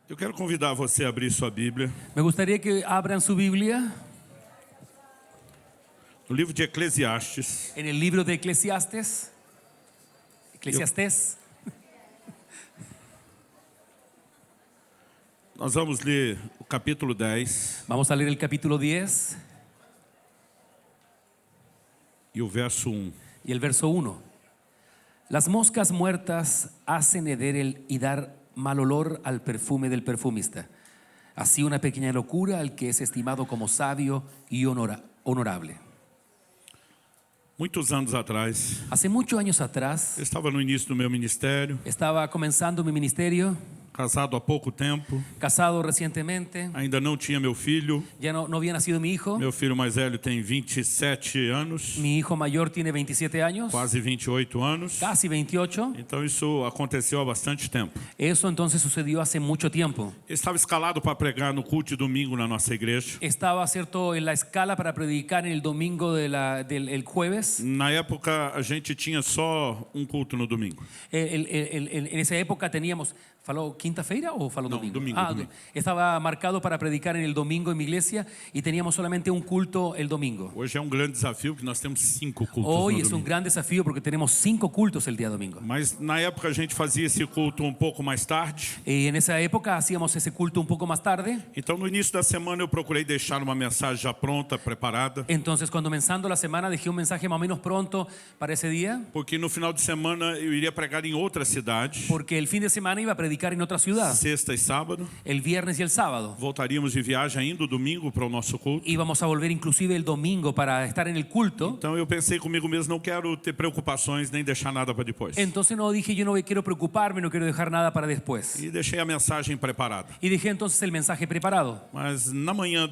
Eu quero convidar você a abrir sua Bíblia Me gustaría que abran su Biblia no livro de Eclesiastes, en el libro de Eclesiastes. Eclesiastés. nós vamos ler o capítulo 10 Vamos a leer el capítulo 10 e o verso 1. y el verso 1. Las moscas muertas hacen heder y dar mal olor al perfume del perfumista. Así una pequeña locura al que es estimado como sabio y honorable. Muitos anos atrás, Hace muchos años atrás, eu estava no início do meu ministério, estaba comenzando mi ministerio, casado há pouco tempo, casado recientemente. ainda não tinha meu filho. Ya no había nacido mi hijo. Meu filho mais velho tem 27 anos, Mi hijo mayor tiene 27 años, quase 28 anos. casi 28. Então isso aconteceu há bastante tempo. Eso entonces sucedió hace mucho tiempo. Eu estava escalado para pregar no culto de domingo na nossa igreja. Estaba, cierto, en la escala para predicar en el domingo del jueves. Na época a gente tinha só um culto no domingo. En esa época teníamos, ¿faló quinta-feira o faló No, domingo? domingo. Estaba marcado para predicar en el domingo en mi iglesia y teníamos solamente un culto el domingo. Hoje é um grande desafio porque nós temos 5 cultos Hoy no es un domingo. gran desafío porque tenemos 5 cultos el día domingo. Mas na época a gente fazia esse culto um pouco mais tarde. Y en esa época hacíamos ese culto un poco más tarde. Então no início da semana eu procurei deixar uma mensagem já pronta, preparada, Entonces, cuando comenzando la semana, dejé un mensaje más o menos pronto para ese día, porque no final de semana eu iria pregar em outra cidade, porque el fin de semana iba a predicar en otra ciudad, sexta e sábado. el viernes y el sábado. Voltaríamos de viagem ainda domingo para o nosso culto. Íbamos a volver inclusive el domingo para estar en el culto. Então eu pensei comigo mesmo, não quero ter preocupações nem deixar nada para depois. Entonces no dije, yo no quiero preocuparme, no quiero dejar nada para después. E deixei a mensagem preparada. Y dejé entonces el mensaje preparado. Mas na manhã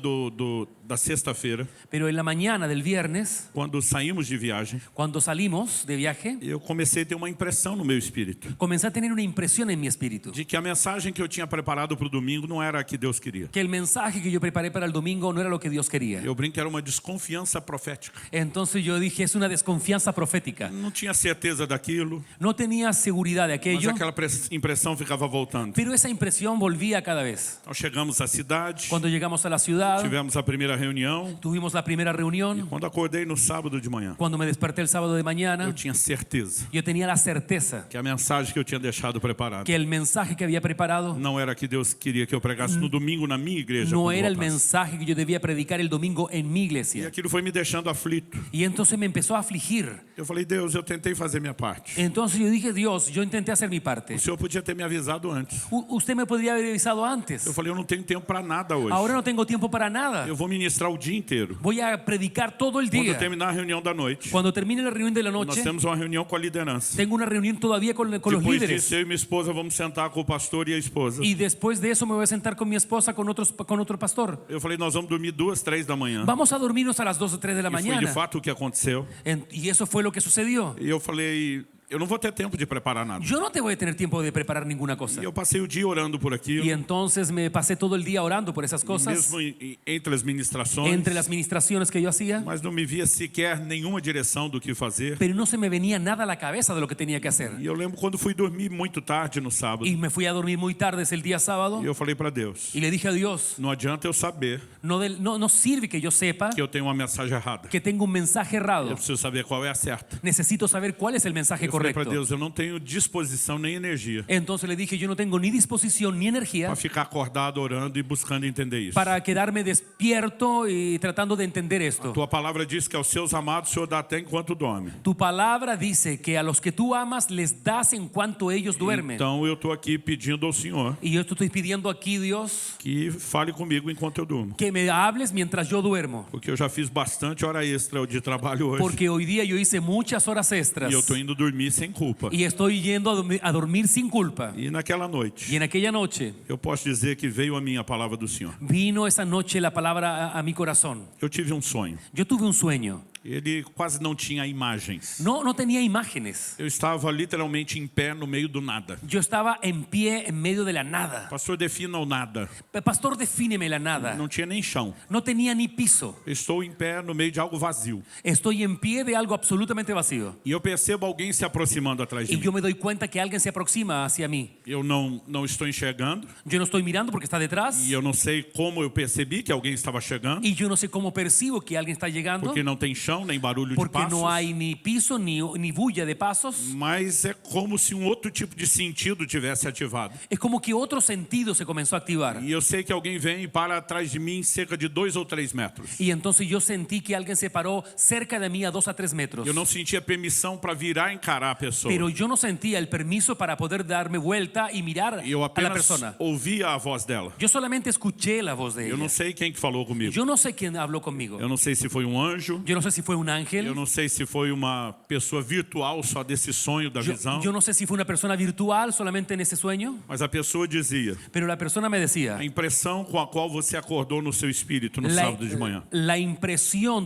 da sexta-feira, Pero en la mañana del viernes, quando saímos de viagem, cuando salimos de viaje, eu comecei a ter uma impressão no meu espírito comencé a tener una impresión en mi espíritu. de que a mensagem que eu tinha preparado para o domingo não era a que Deus queria. Que el mensaje que yo preparé para el domingo no era lo que Dios quería. Eu brinco que era uma desconfiança profética. Entonces yo dije, es una desconfianza profética. Não tinha certeza daquilo, No tenía seguridad de mas aquello, aquela impressão ficava voltando. pero esa impresión volvía cada vez. Então chegamos à cidade, Cuando llegamos a la ciudad, tivemos a primeira reunião. tuvimos la primera reunión. Quando acordei no sábado de manhã, Cuando me desperté el sábado de eu mañana, tinha certeza yo tenía la certeza que a mensagem que eu tinha deixado preparada que el mensaje que había preparado não era a que Deus queria que eu pregasse no domingo na minha igreja. no quando era el voltasse. mensaje que yo debía predicar el domingo en mi E iglesia. aquilo foi me deixando aflito. Y entonces me empezó a afligir. Eu falei, Deus, eu tentei fazer minha parte. Entonces yo dije, Dios, yo intenté hacer mi parte. O Senhor podia ter me avisado antes. Usted me podría haber avisado antes. Eu falei, eu não tenho tempo para nada hoje. Ahora no tengo tiempo para nada. Eu vou ministrar o dia inteiro. Voy a predicar todo el Quando día. terminar a reunião da noite, Cuando termine la reunión de la nós noche, temos uma reunião com a liderança. tengo una reunión todavía con los Depois líderes. disso, eu e minha esposa vamos sentar com o pastor e a esposa. Y después de eso me voy a sentar con mi esposa, con otro pastor. Eu falei, nós vamos dormir 2, 3 da manhã. Vamos a dormirnos a las 2 o 3 de la E foi de mañana. fato o que aconteceu. Y eso fue lo que sucedió. E eu falei, eu não vou ter tempo de preparar nada. Yo no te voy a tener tiempo de preparar ninguna cosa. E eu passei o dia orando por aquilo. Y entonces me pasé todo el día orando por esas cosas, Mesmo entre as ministrações, entre las ministraciones que yo hacía, mas não me via sequer nenhuma direção do que fazer. pero no se me venía nada a la cabeza de lo que tenía que hacer. E eu lembro quando fui dormir muito tarde no sábado, Y me fui a dormir muy tarde ese día sábado e eu falei para Deus, y le dije a Dios, não adianta eu saber no sirve que yo sepa que eu tenho uma mensagem errada. que tengo un mensaje errado. Eu preciso saber qual é a certa. Necesito saber cuál es el mensaje Eu falei para correcto. Deus, eu não tenho disposição nem energia Entonces le dije, yo no tengo ni disposición ni energía para ficar acordado orando e buscando entender isso. para quedarme despierto y tratando de entender esto. Tua palavra diz que aos seus amados o Senhor dá até enquanto dorme. Tu palabra dice que a los que tú amas les das en cuanto ellos duermen. Então eu estou aqui pedindo ao Senhor Y yo te estoy pidiendo aquí, Dios, que fale comigo enquanto eu durmo. que me hables mientras yo duermo. Porque eu já fiz bastante hora extra de trabalho hoje. Porque hoy día yo hice muchas horas extras E eu estou indo dormir sem culpa. y estoy yendo a dormir sin culpa. E naquela noite, Y en aquella noche eu posso dizer que veio a mim a palavra do Senhor. vino esa noche la palabra a mi corazón. Eu tive um sonho. Yo tuve un sueño Ele quase não tinha imagens. No tenía imágenes. Eu estava literalmente em pé no meio do nada. Yo estaba en pie en medio de la nada. Pastor, defina o nada. Pastor, defíneme la nada. Não tinha nem chão. No tenía ni piso. Estou em pé no meio de algo vazio. Estoy en pie de algo absolutamente vacío. E eu percebo alguém se aproximando atrás de Y mim. yo me doy cuenta que alguien se aproxima hacia mí. Eu não estou enxergando. Yo no estoy mirando porque está detrás. E eu não sei como eu percebi que alguém estava chegando. Y yo no sé cómo percibo que alguien está llegando. Porque não tem chão, nem barulho de Porque passos. no hay ni piso ni bulla de pasos. Mas é como se um outro tipo de sentido tivesse ativado. Es como que otro sentido se comenzó a activar. E eu sei que alguém vem e para atrás de mim cerca de 2 ou 3 metros. Y entonces yo sentí que alguien se paró cerca de mí a 2 a 3 metros. Eu não sentia permissão para virar e encarar a pessoa. Pero yo no sentía el permiso para poder darme vuelta y mirar E eu a la apenas persona. ouvia a voz dela. Yo solamente escuché la voz de Eu ella. não sei quem que falou comigo. Yo no sé quién habló conmigo. Eu não sei se foi um anjo. Yo no sé si fue un Eu ángel. não sei se foi uma pessoa virtual só desse sonho da visão. Yo no sé si fue una persona virtual solamente en ese sueño. Mas a pessoa dizia: Pero la persona me decía, a impressão com a qual você acordou no seu espírito no sábado de manhã. la impresión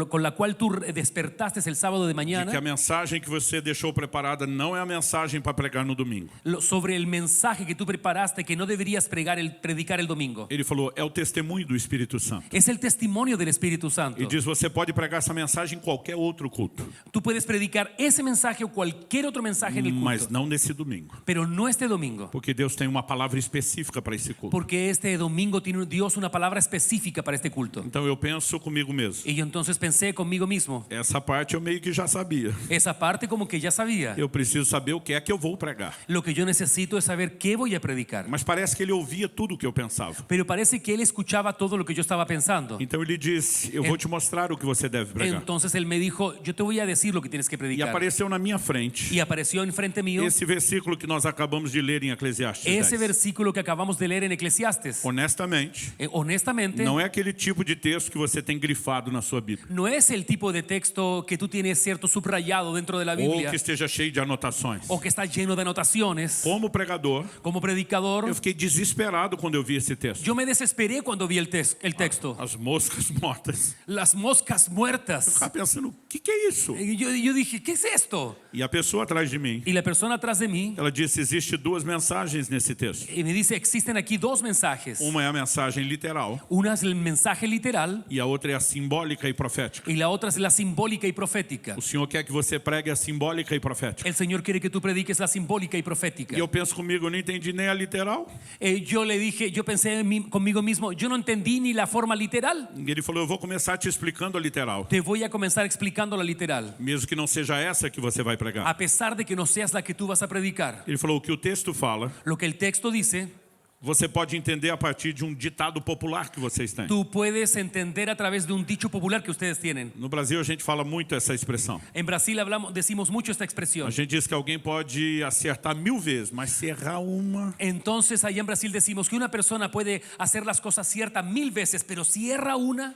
con la cual tú despertaste el sábado de De que a mañana mensagem que você deixou preparada não é a mensagem para pregar no domingo. sobre el mensaje que tú preparaste que no deberías predicar el domingo. Ele falou: é o testemunho do Espírito Santo. Es el testimonio del Espíritu Santo. E diz: você pode pregar essa mensagem em qualquer outro culto, Tú puedes predicar ese mensaje o cualquier otro mensaje en el mas culto, não nesse domingo. pero no este domingo, Porque Deus tem uma palavra específica para esse culto. porque este domingo tiene Dios una palabra específica para este culto. Então eu penso comigo mesmo. Y yo entonces pensé conmigo mismo, Essa parte eu meio que já sabia. esa parte como que ya sabía. Eu preciso saber o que é que eu vou pregar. Lo que yo necesito es saber qué voy a predicar. Mas parece que ele ouvia tudo o que eu pensava. Pero parece que él escuchaba todo lo que yo estaba pensando. Então ele disse: eu vou te mostrar o que você deve pregar. Entonces él me dijo, yo te voy a decir lo que tienes que E predicar. apareceu na minha frente Y apareció enfrente mío esse versículo que nós acabamos de ler em Eclesiastes ese 10. versículo que acabamos de leer en Eclesiastes. Honestamente, Honestamente, não é aquele tipo de texto que você tem grifado na sua Bíblia. no es el tipo de texto que tú tienes cierto subrayado dentro de la Ou Biblia que esteja cheio de anotações. o que está lleno de anotaciones. Como pregador, Como predicador, eu fiquei desesperado quando eu vi esse texto. yo me desesperé cuando vi el texto. As moscas mortas. Las moscas muertas. Ficava pensando: o que é isso? Y yo dije, ¿qué es esto? E a pessoa atrás de mim, Y la persona atrás de mí ela disse: existe 2 mensagens nesse texto. y me dice, existen aquí 2 mensajes. Uma é a mensagem literal Una es el mensaje literal e a outra é a simbólica e profética. y la otra es la simbólica y profética. O Senhor quer que você pregue a simbólica e profética. El Señor quiere que tú prediques la simbólica y profética. E eu penso comigo: eu não entendi nem a literal. Yo le dije, yo pensé conmigo mismo, yo no entendí ni la forma literal. E ele falou: eu vou começar te explicando a literal, Te voy a comenzar explicando la literal, mesmo que não seja essa que você vai pregar. a pesar de que no seas la que tú vas a predicar. Ele falou: o que o texto fala, Lo que el texto dice, você pode entender a partir de um ditado popular que vocês têm. tú puedes entender a través de un dicho popular que ustedes tienen. No Brasil a gente fala muito essa expressão. En Brasil decimos mucho esta A expresión. gente diz que alguém pode acertar 1000 vezes, mas se errar uma, Entonces allá en Brasil decimos que una persona puede hacer las cosas ciertas 1000 veces, pero si erra una,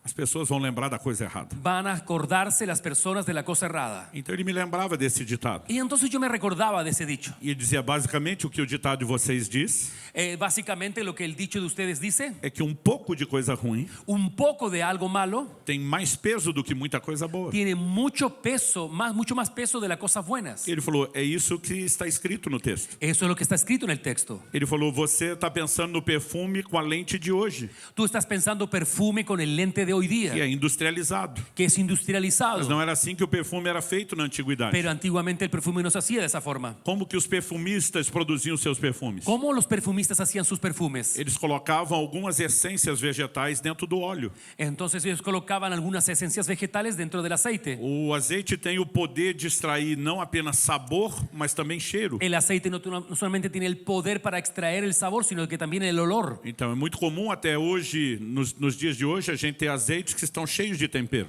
as pessoas vão lembrar da coisa errada. van a acordarse las personas de la cosa errada. Então ele me lembrava desse ditado. Y entonces yo me recordaba de ese dicho. E ele dizia basicamente o que o ditado de vocês diz Básicamente lo que el dicho de ustedes dice, é que um pouco de coisa ruim un poco de algo malo tem mais peso do que muita coisa boa. tiene mucho peso, mucho más peso de las cosas buenas. Ele falou: é isso que está escrito no texto. Eso es lo que está escrito en el texto. Ele falou: você está pensando no perfume com a lente de hoje, Tú estás pensando perfume con el lente de hoy que día, é industrializado. que es Mas industrializado. não era assim que o perfume era feito na antiguidade. Pero antiguamente el perfume no se hacía de esa forma. Como que os perfumistas produziam seus perfumes? ¿Cómo los perfumistas hacían sus perfumes? Eles colocavam algumas essências vegetais dentro do óleo. Entonces ellos colocaban algunas esencias vegetales dentro del aceite. O azeite tem o poder de extrair não apenas sabor, mas também cheiro. El aceite no solamente tiene el poder para extraer el sabor, sino que también el olor. Então é muito comum até hoje, nos dias de hoje, a gente ter azeites que estão cheios de tempero.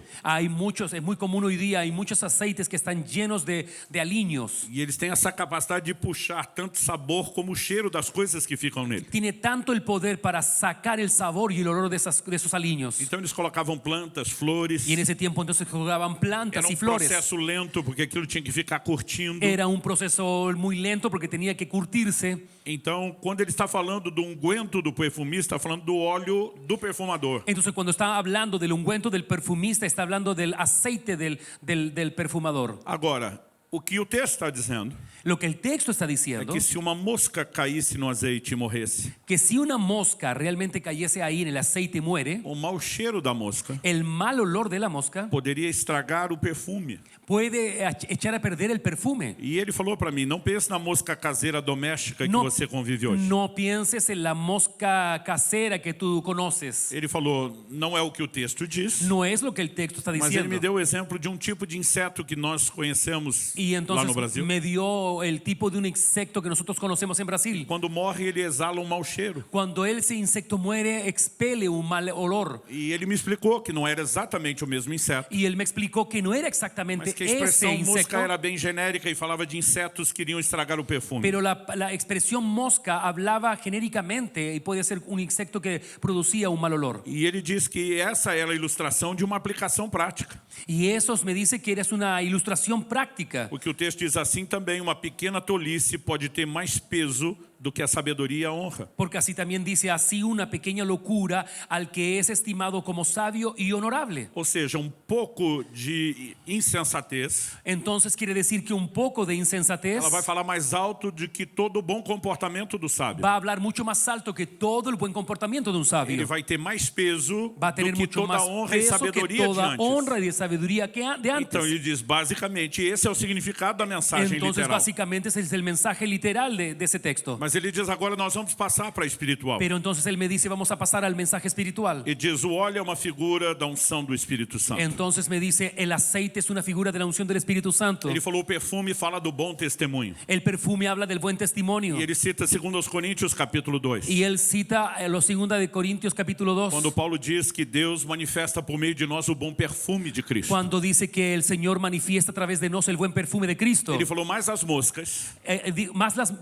Es muy común hoy día, hay muchos aceites que están llenos de aliños. E eles têm essa capacidade de puxar tanto sabor como o cheiro das coisas que ficam nele. Tiene tanto el poder para sacar el sabor y el olor de esos aliños. Então eles colocavam plantas, flores. Y en ese tiempo entonces jugaban plantas Era y flores. processo lento, porque aquilo tinha que ficar curtindo. Era un proceso muy lento porque tenía que curtirse. Então, quando ele está falando do unguento do perfumista, está falando do óleo do perfumador. Entonces cuando está hablando hablando del ungüento del perfumista, está hablando del aceite del perfumador. Agora, o que o texto está dizendo Lo que el texto está é diciendo que se uma mosca caísse no azeite e morresse, que si una mosca realmente cayese ahí en el aceite y muere, o mau cheiro da mosca el mal olor de la mosca poderia estragar o perfume. puede echar a perder el perfume. E ele falou para mim, não pense na mosca caseira doméstica que No, você convive hoje. no pienses en la mosca casera que tú conoces. Ele falou, não é o que o texto diz, No es lo que el texto está mas ele me diciendo. deu o exemplo de um tipo de inseto que nós conhecemos Y lá no entonces Brasil. me dio el tipo de un insecto que nosotros conocemos en Brasil. Quando morre, ele exala um mau cheiro. Cuando ese insecto muere, expele un mal olor. E ele me explicou que não era exatamente o mesmo inseto, Y él me explicó que no era exactamente mas que a ese expressão insecto, mosca era bem genérica e falava de insetos que iriam estragar o perfume. pero la expresión mosca hablaba genéricamente y puede ser un insecto que producía un mal olor. E ele diz que essa era a ilustração de uma aplicação prática. Y eso me dice que eres una ilustración práctica. Porque o texto diz assim também, uma pequena tolice pode ter mais peso do que a sabedoria e a honra. Porque así también dice, así una pequeña locura al que es estimado como sabio y honorable. Ou seja, um pouco de insensatez, Entonces quiere decir que un poco de insensatez ela vai falar mais alto de que todo o bom comportamento do sábio. va a hablar mucho más alto que todo el buen comportamiento de un Ele sabio. vai ter mais peso Va a do tener que mucho toda a más honra e peso que sabedoria de toda antes. honra y sabiduría que de antes. Então ele diz, basicamente, esse é o significado da mensagem Entonces literal. básicamente ese es el mensaje literal de ese texto. Mas ele diz, agora nós vamos passar para a espiritual. Pero entonces él me dice, vamos a pasar al mensaje espiritual. E diz, o óleo é uma figura da unção do Espírito Santo. Entonces me dice, el aceite es una figura de la unción del Espíritu Santo. Ele falou, o perfume fala do bom testemunho. El perfume habla del buen testimonio. E ele cita 2 Coríntios capítulo 2. Y él cita los 2 de Corintios capítulo 2. Quando Paulo diz que Deus manifesta por meio de nós o bom perfume de Cristo. Cuando dice que el Señor manifiesta a través de nosotros el buen perfume de Cristo. Ele falou, mas as moscas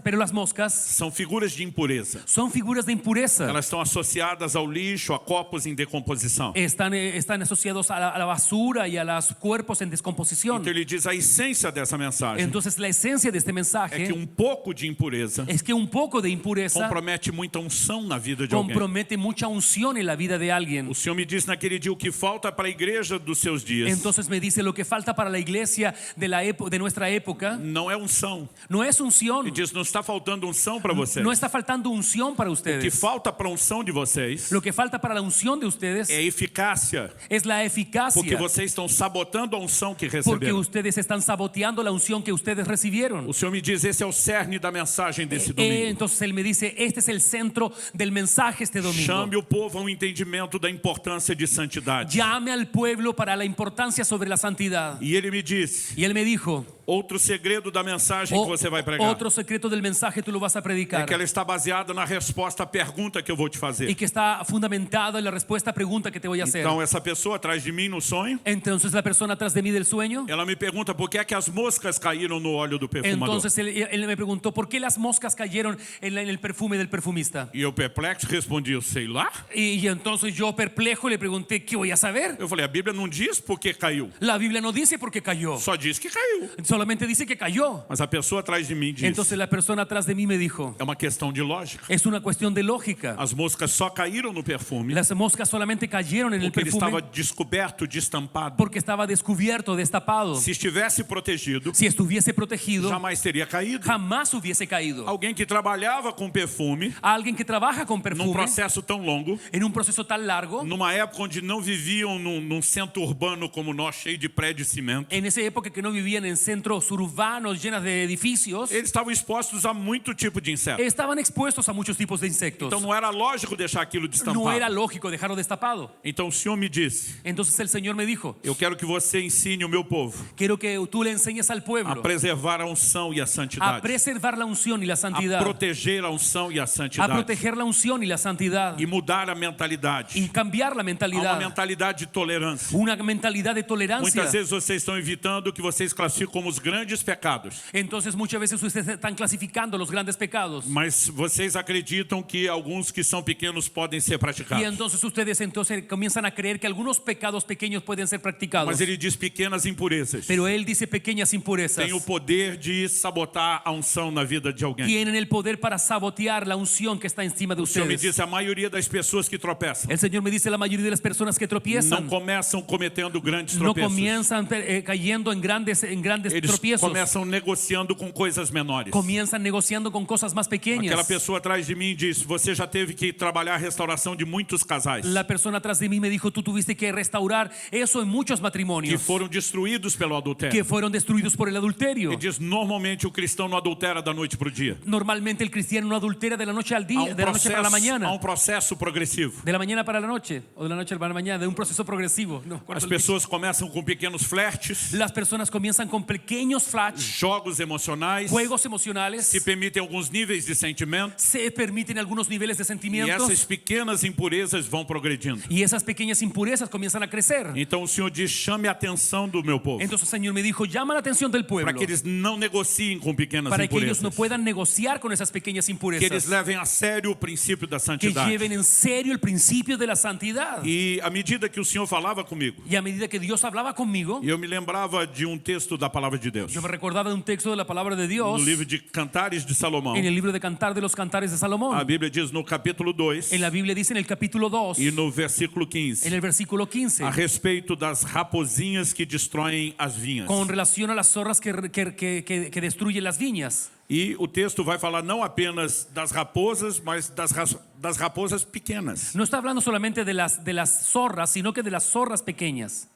Pero las moscas são figuras de impureza. son figuras de impureza. Elas estão associadas ao lixo, a corpos em decomposição. Están asociados a la basura y a los cuerpos en descomposición. Então ele diz, a essência dessa mensagem Entonces la esencia de este é mensaje que um pouco de impureza es que un poco de impureza compromete muita unção na vida de alguém. compromete mucha unción en la vida de alguien. O Senhor me disse naquele dia o que falta para a igreja dos seus dias Entonces me dice, lo que falta para la iglesia de nuestra época não é unção. no es unción. Ele diz, não está faltando unção para vocês. No está faltando unción para O que ustedes. falta para a unção de vocês Lo que falta para la unción de ustedes é eficácia. es la Porque eficacia. vocês estão sabotando a unção que Porque receberam. ustedes están saboteando la unción que ustedes recibieron. O Senhor me diz, esse é o cerne da mensagem desse domingo. Entonces él me dice, este es el centro del mensaje este domingo. Chame o povo a um entendimento da importância de santidade. Llame al pueblo para la importancia sobre la santidad. E ele me disse, Y él me dijo, outro segredo da mensagem que você vai pregar otro secreto del mensaje tú lo vas a é predicar. que ela está baseada na resposta à pergunta que eu vou te Y fazer. que está fundamentado en la respuesta a pregunta que te voy a hacer. Então essa pessoa atrás de mim no sonho, Entonces la persona atrás de mí del sueño, ela me pergunta por que é que as moscas caíram no óleo do perfumador. entonces él me preguntó, ¿por qué las moscas cayeron en el perfume del perfumista? E eu perplexo respondi, eu sei lá. Y entonces yo perplejo le pregunté, ¿qué voy a saber? Eu falei, a Bíblia não diz por que caiu, La Biblia no dice por qué cayó, só diz que caiu. solamente dice que cayó. Mas a pessoa atrás de mim diz, Entonces la persona atrás de mí me dijo, é uma questão de lógica. es una cuestión de lógica. As moscas só caíram no perfume Las moscas solamente cayeron en el porque ele estava perfume descoberto, destampado. porque estaba descubierto, destapado. Se estivesse protegido, Si estuviese protegido, jamais teria caído. jamás hubiese caído. Alguém que trabalhava com perfume Alguien que trabaja con num perfume processo tão longo, en un proceso tan largo, numa época onde não viviam num centro urbano como nós, cheio de prédio e cimento, en esa época que no vivían en centros urbanos llenos de edificios, eles estavam expostos a muito tipo de inseto. estaban expuestos a muchos tipos de insectos. Então não era lógico deixar aquilo No era destampado. lógico dejarlo destapado. Então o Senhor me disse, Entonces el Señor me dijo, eu quero que você ensine o meu povo quiero que tú le enseñes al a pueblo preservar a unção e a a santidade, preservar la unción y la a santidad, proteger a unção e a a santidade proteger la unción y la santidad e mudar a mentalidade. y cambiar la Há uma mentalidad, mentalidade de tolerância. una mentalidad de tolerancia. Muitas vezes vocês estão evitando o que vocês classificam como os os grandes pecados. Entonces muchas veces ustedes están clasificando los grandes pecados. Mas vocês acreditam que alguns que são pequenos podem ser Y praticados. entonces ustedes entonces comienzan a creer que algunos pecados pequeños pueden ser practicados. Mas ele diz pequenas impurezas. Pero él dice pequeñas impurezas. Tem o poder de sabotar a unção na vida de alguém. Tienen el poder para sabotear la unción que está encima de O Senhor me ustedes. disse, a maioria das pessoas que tropeçam El Señor me dice la mayoría de las personas que não tropiezan começam cometendo grandes no tropeços. comienzan cayendo en grandes Eles tropiezos. começam negociando com coisas menores. Comienzan negociando con cosas más pequeñas. Aquela pessoa atrás de mim disse, você já teve que trabalhar a restauração de muitos casais La persona atrás de mí me dijo, tú tuviste que restaurar eso en muchos que matrimonios foram destruídos pelo adultério. que fueron destruidos por el adulterio. Ele diz, normalmente o cristão não adultera da noite para o dia. Normalmente el cristiano no adultera de la noche al Há día, de la noche para la há mañana, um processo progressivo. de la mañana para la noche o de la noche para la mañana, de un proceso progresivo. No, ¿cuál As es el pessoas começam com pequenos flertes, dicho? Las personas comienzan con pequeños flash, jogos emocionais, juegos emocionales, se permitem alguns níveis de sentimento se permiten algunos niveles de e sentimientos essas pequenas impurezas vão progredindo. y esas pequeñas impurezas comienzan a crecer. Então o Senhor diz, chame a atenção do meu povo, Entonces el Señor me dijo, llama la atención del pueblo para que eles não negociem com pequenas para que ellos impurezas, no puedan negociar con esas pequeñas que eles impurezas, levem a sério o princípio da que santidade. lleven en serio el principio de la santidad. E à medida que o Senhor falava comigo, Y a medida que Dios hablaba conmigo, eu me lembrava de um texto da palavra de Deus, yo me recordaba de un texto de la palabra de no Dios livro de Cantares de Salomão. en el libro de Cantar de los Cantares de A Salomón. Bíblia diz no capítulo 2 En la Biblia dice en el capítulo 2, e no versículo 15, en el versículo 15, a respeito das raposinhas que destroem as vinhas. con relación a las zorras que destruyen las viñas. E o texto vai falar não apenas das raposas, mas das raposas pequenas. No está hablando solamente de las zorras, sino que de las zorras pequeñas.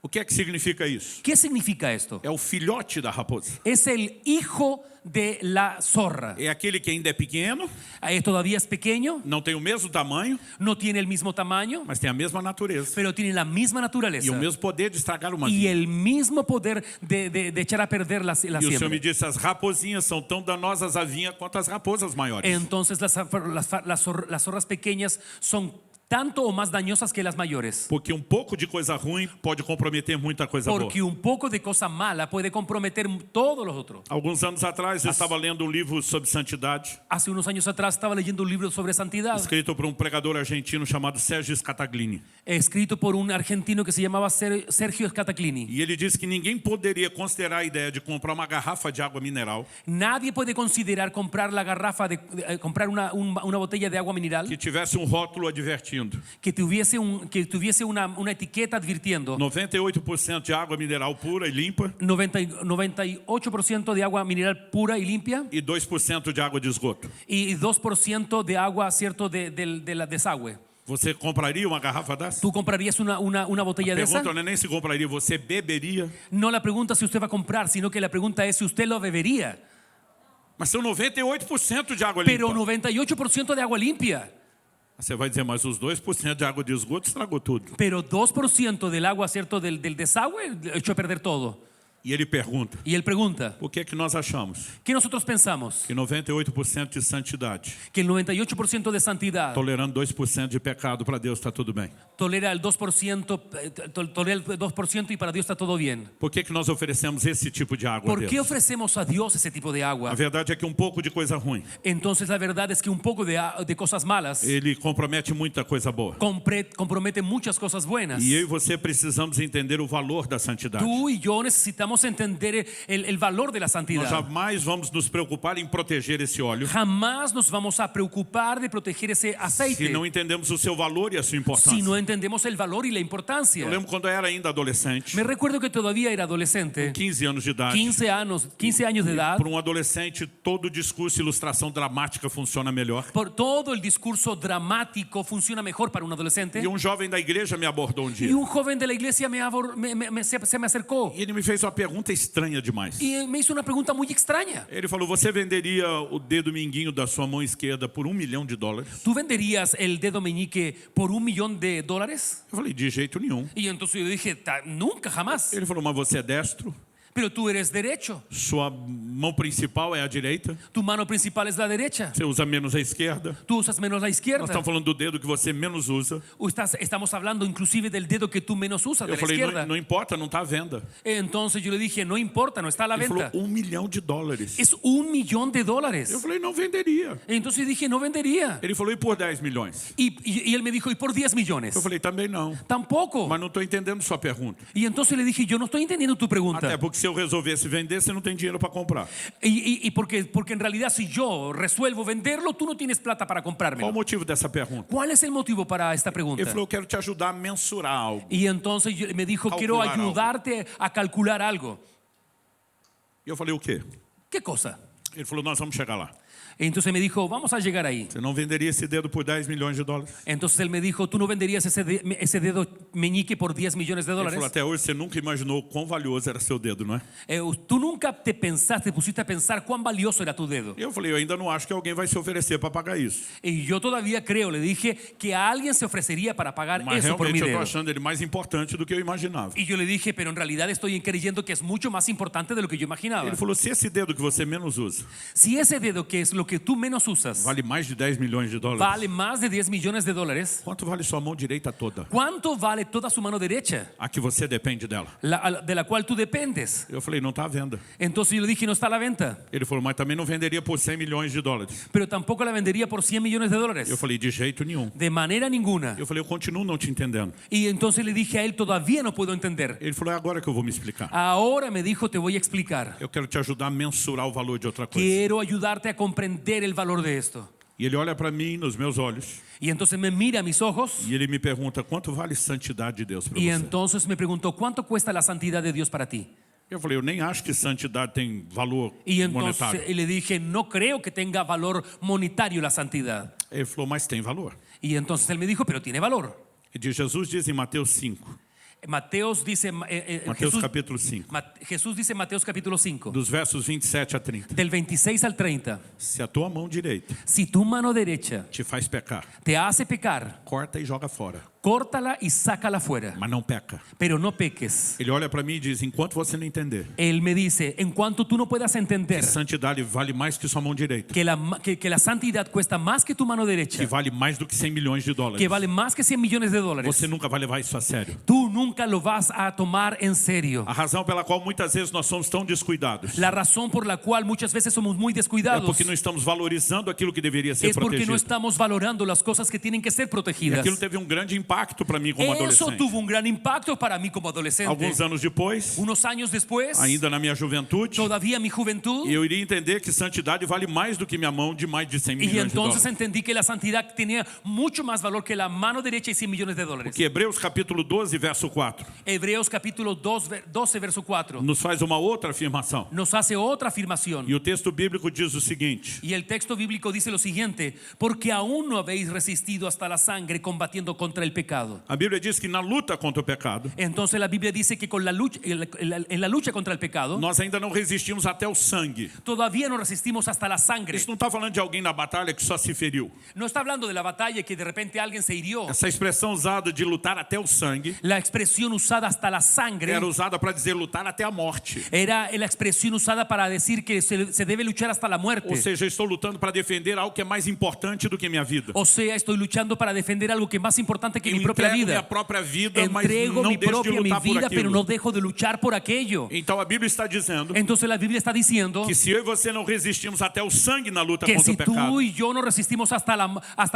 O que é que significa isso? ¿Qué significa esto? É o filhote da raposa. Es el hijo de la zorra. É aquele que ainda é pequeno, Todavía es pequeño, não tem o mesmo tamanho, no tiene el mismo tamaño, mas tem a mesma natureza. pero tiene la misma E naturaleza o mesmo poder de estragar uma y vinha. el mismo poder de echar a perder la E o Senhor siembra. me disse, as raposinhas são tão danosas à vinha quanto as raposas maiores. Entonces las zorras pequeñas son tanto o más dañosas que las mayores. Porque pouco de coisa ruim pode comprometer muita coisa boa. Porque un poco de cosa mala puede comprometer todo lo otro. Alguns anos atrás eu estava lendo um livro sobre santidade, Hace unos años atrás estaba leyendo un libro sobre santidad, escrito por um pregador argentino chamado Sérgio Scataglini. escrito por un argentino que se llamaba Sergio Scataglini. E ele disse que ninguém poderia considerar a ideia de comprar uma garrafa de água mineral Nadie puede considerar comprar la garrafa comprar una botella de agua mineral que tivesse um rótulo advertindo que tuviese una etiqueta advirtiendo 98% de água mineral pura e limpa 98% de agua mineral pura y limpia e 2% de água de esgoto. y 2% de agua, cierto, de la desagüe. Você compraria uma garrafa dessa? ¿Tú comprarías una botella de esa? Pergunta não é nem se compraria, você beberia? No la pregunta si usted va a comprar, sino que la pregunta es si usted lo bebería. Mas são 98% de água Pero limpa. 98% de agua limpia. Você vai dizer, mas os 2% de água de esgoto estragou tudo. Pero 2% del agua, cierto, del desagüe echó a perder todo. E ele pergunta, Y él pregunta, por que é que nós achamos ¿qué nosotros pensamos? que 98% de santidade, Que el 98% de santidad tolerando 2% de pecado, para Deus está tudo bem? tolera el 2%, tolera el 2% y para Dios está todo bien. Por que é que nós oferecemos esse tipo de água a ¿Por qué Deus? ofrecemos a Dios ese tipo de A agua? verdade é que pouco de coisa ruim, Entonces la verdad es que un poco de cosas malas ele compromete muita coisa boa. compromete muchas cosas buenas. E eu e você precisamos entender o valor da santidade. Tú y yo necesitamos entender el valor de la Nós santidad. jamais vamos nos preocupar em proteger esse óleo Jamás nos vamos a preocupar de proteger ese aceite se não entendemos o seu valor e a sua importância. si no entendemos el valor y la importancia. Eu lembro quando eu era ainda adolescente, Me recuerdo que todavía era adolescente, 15 anos de idade. 15 años de edad. Para um adolescente, todo discurso e ilustração dramática funciona melhor. Por todo el discurso dramático funciona mejor para un adolescente. E um jovem da igreja me abordou um dia. Y un joven de la iglesia se me acercó E ele me fez uma pergunta estranha demais. y me hizo una pregunta muy extraña. Ele falou, você venderia o dedo mindinho da sua mão esquerda por $1 milhão? ¿Tú venderías el dedo meñique por $1 millón? Eu falei, de jeito nenhum. Y entonces yo dije, nunca, jamás. Ele falou, mas você é destro? Pero tú eres derecho. Sua mão principal é a direita. Tu mano principal es la derecha. Você usa menos a esquerda. Tú usas menos la Nós izquierda. estamos falando do dedo que você menos usa. Estamos hablando inclusive del dedo que tú menos usas, de Eu la falei, izquierda. não importa, não está à venda. Entonces yo le dije, no importa, no está a la Ele falou, venta. $1 milhão. Es $1 millón. Eu falei, não venderia. Entonces dije, no vendería. Ele falou, e por 10 milhões? Y él me dijo, ¿y por 10 millones? Eu falei, também não. Tampoco. Mas não estou entendendo sua pergunta. Y entonces le dije, yo no estoy entendiendo tu Até pregunta. porque se eu resolvesse vender, você não tem dinheiro para comprar. Y porque en realidad si yo resuelvo venderlo, tú no tienes plata para Qual o comprármelo. motivo dessa pergunta? ¿Cuál es el motivo para esta pregunta? Ele falou, eu quero te ajudar a mensurar algo. Y entonces me dijo, quiero Calcular algo. ayudarte a calcular algo. E eu falei, o quê? ¿Qué cosa? Ele falou, nós vamos chegar lá. Entonces me dijo, vamos a llegar ahí. Você não venderia esse dedo por $10 milhões? Entonces él me dijo, ¿tú no venderías ese dedo meñique por $10 millones? Ele falou, até hoje você nunca imaginou quão valioso era seu dedo, não é? Tú nunca te pusiste a pensar cuán valioso era tu dedo. E eu falei, eu ainda não acho que alguém vai se oferecer para pagar isso. Y yo todavía creo, le dije, que alguien se ofrecería para pagar Mas eso por mi realmente eu estou dedo. achando ele mais importante do que eu imaginava. Y yo le dije, pero en realidad estoy creyendo que es mucho más importante de lo que yo imaginaba. Ele falou, se esse dedo que você menos usa Si ese dedo, que es lo que tú menos usas, vale mais de $10 milhões, vale más de $10 millones, quanto vale sua mão direita toda? ¿cuánto vale toda su mano derecha, A que você depende dela. de la cual tú dependes? Eu falei, não está à venda. Entonces yo le dije, no está a la venta, Ele falou, mas também não venderia por $100 milhões. pero tampoco la vendería por $100 millones. Eu falei, de jeito nenhum. De manera ninguna. Eu falei, eu continuo não te entendendo. Y entonces le dije a él, todavía no puedo entender. Ele falou, é agora que eu vou me explicar. Ahora me dijo, te voy a explicar. Eu quero te ajudar a mensurar o valor de outra coisa. Quiero ayudarte a comprender el valor de esto. E ele olha para mim, nos meus olhos, Y entonces me mira a mis ojos e ele me pergunta, quanto vale santidade de Deus para y você? entonces me preguntó, ¿cuánto cuesta la santidad de Dios para ti? Eu falei, eu nem acho que santidade tem valor Y entonces monetário. le dije, no creo que tenga valor monetario la santidad. Ele falou, mas tem valor. Y entonces él me dijo, pero tiene valor. E Jesus diz em Mateus 5, Mateos dice, Mateus capítulo 5, Jesús dice en Mateos capítulo 5, dos versos 27 a 30. del 26 al 30, Se a tua mão direita si tu mano derecha te faz pecar, te hace pecar, corta e joga fora, córtala y sácala fuera, mas não peca. pero no peques. Ele olha para mim e diz, enquanto você não entender Él me dice, en cuanto tú no puedas entender que santidade vale mais que sua mão direita, que la santidad cuesta más que tu mano que derecha, vale mais do que $100 milhões, que vale más que $100 millones, você nunca vai levar isso a sério. tú nunca lo vas a tomar en serio. A razão pela qual muitas vezes nós somos tão descuidados La razón por la cual muchas veces somos muy é descuidados porque não estamos valorizando aquilo que deveria ser es porque no protegido. estamos valorando las cosas que tienen que ser E protegidas. aquilo teve um grande impacto para mim como Eso adolescente. tuvo un gran impacto para mí como adolescente. Alguns anos depois, Unos años después, ainda na minha juventude, todavía en mi juventud, eu iria entender que santidade vale mais do que minha mão de mais de $100 y milhões. entonces entendí que la santidad tenía mucho más valor que la mano derecha y $100 millones. Que Hebreus capítulo 12, verso 4, Hebreos capítulo 12, verso 4, nos faz uma outra afirmação. nos hace otra afirmación. E o texto bíblico diz o seguinte: Y el texto bíblico dice lo siguiente: porque aún no habéis resistido hasta la sangre combatiendo contra el pecado. a Bíblia diz que na luta contra o pecado, Entonces la Biblia dice que con la lucha, en la lucha contra el pecado, nós ainda não resistimos até o sangue. todavía no resistimos hasta la sangre. Isso não está falando de alguém na batalha que só se feriu. No está hablando de la batalla que de repente alguien se hirió. Essa expressão usada de lutar até o sangue La expresión usada hasta la sangre era usada para dizer lutar até a morte. era la expresión usada para decir que se debe luchar hasta la muerte. Ou seja, eu estou lutando para defender algo que é mais importante do que minha vida. O sea, estoy luchando para defender algo que es más importante que Eu mi propia entrego minha vida. própria vida, mas Entrego não mi deixo de propia mi lutar por vida, pero no aquilo. dejo de luchar por aquello. Então a Bíblia está dizendo Entonces la Biblia está diciendo que se eu e você não resistimos até o sangue na luta que contra si o pecado, tú y yo no resistimos hasta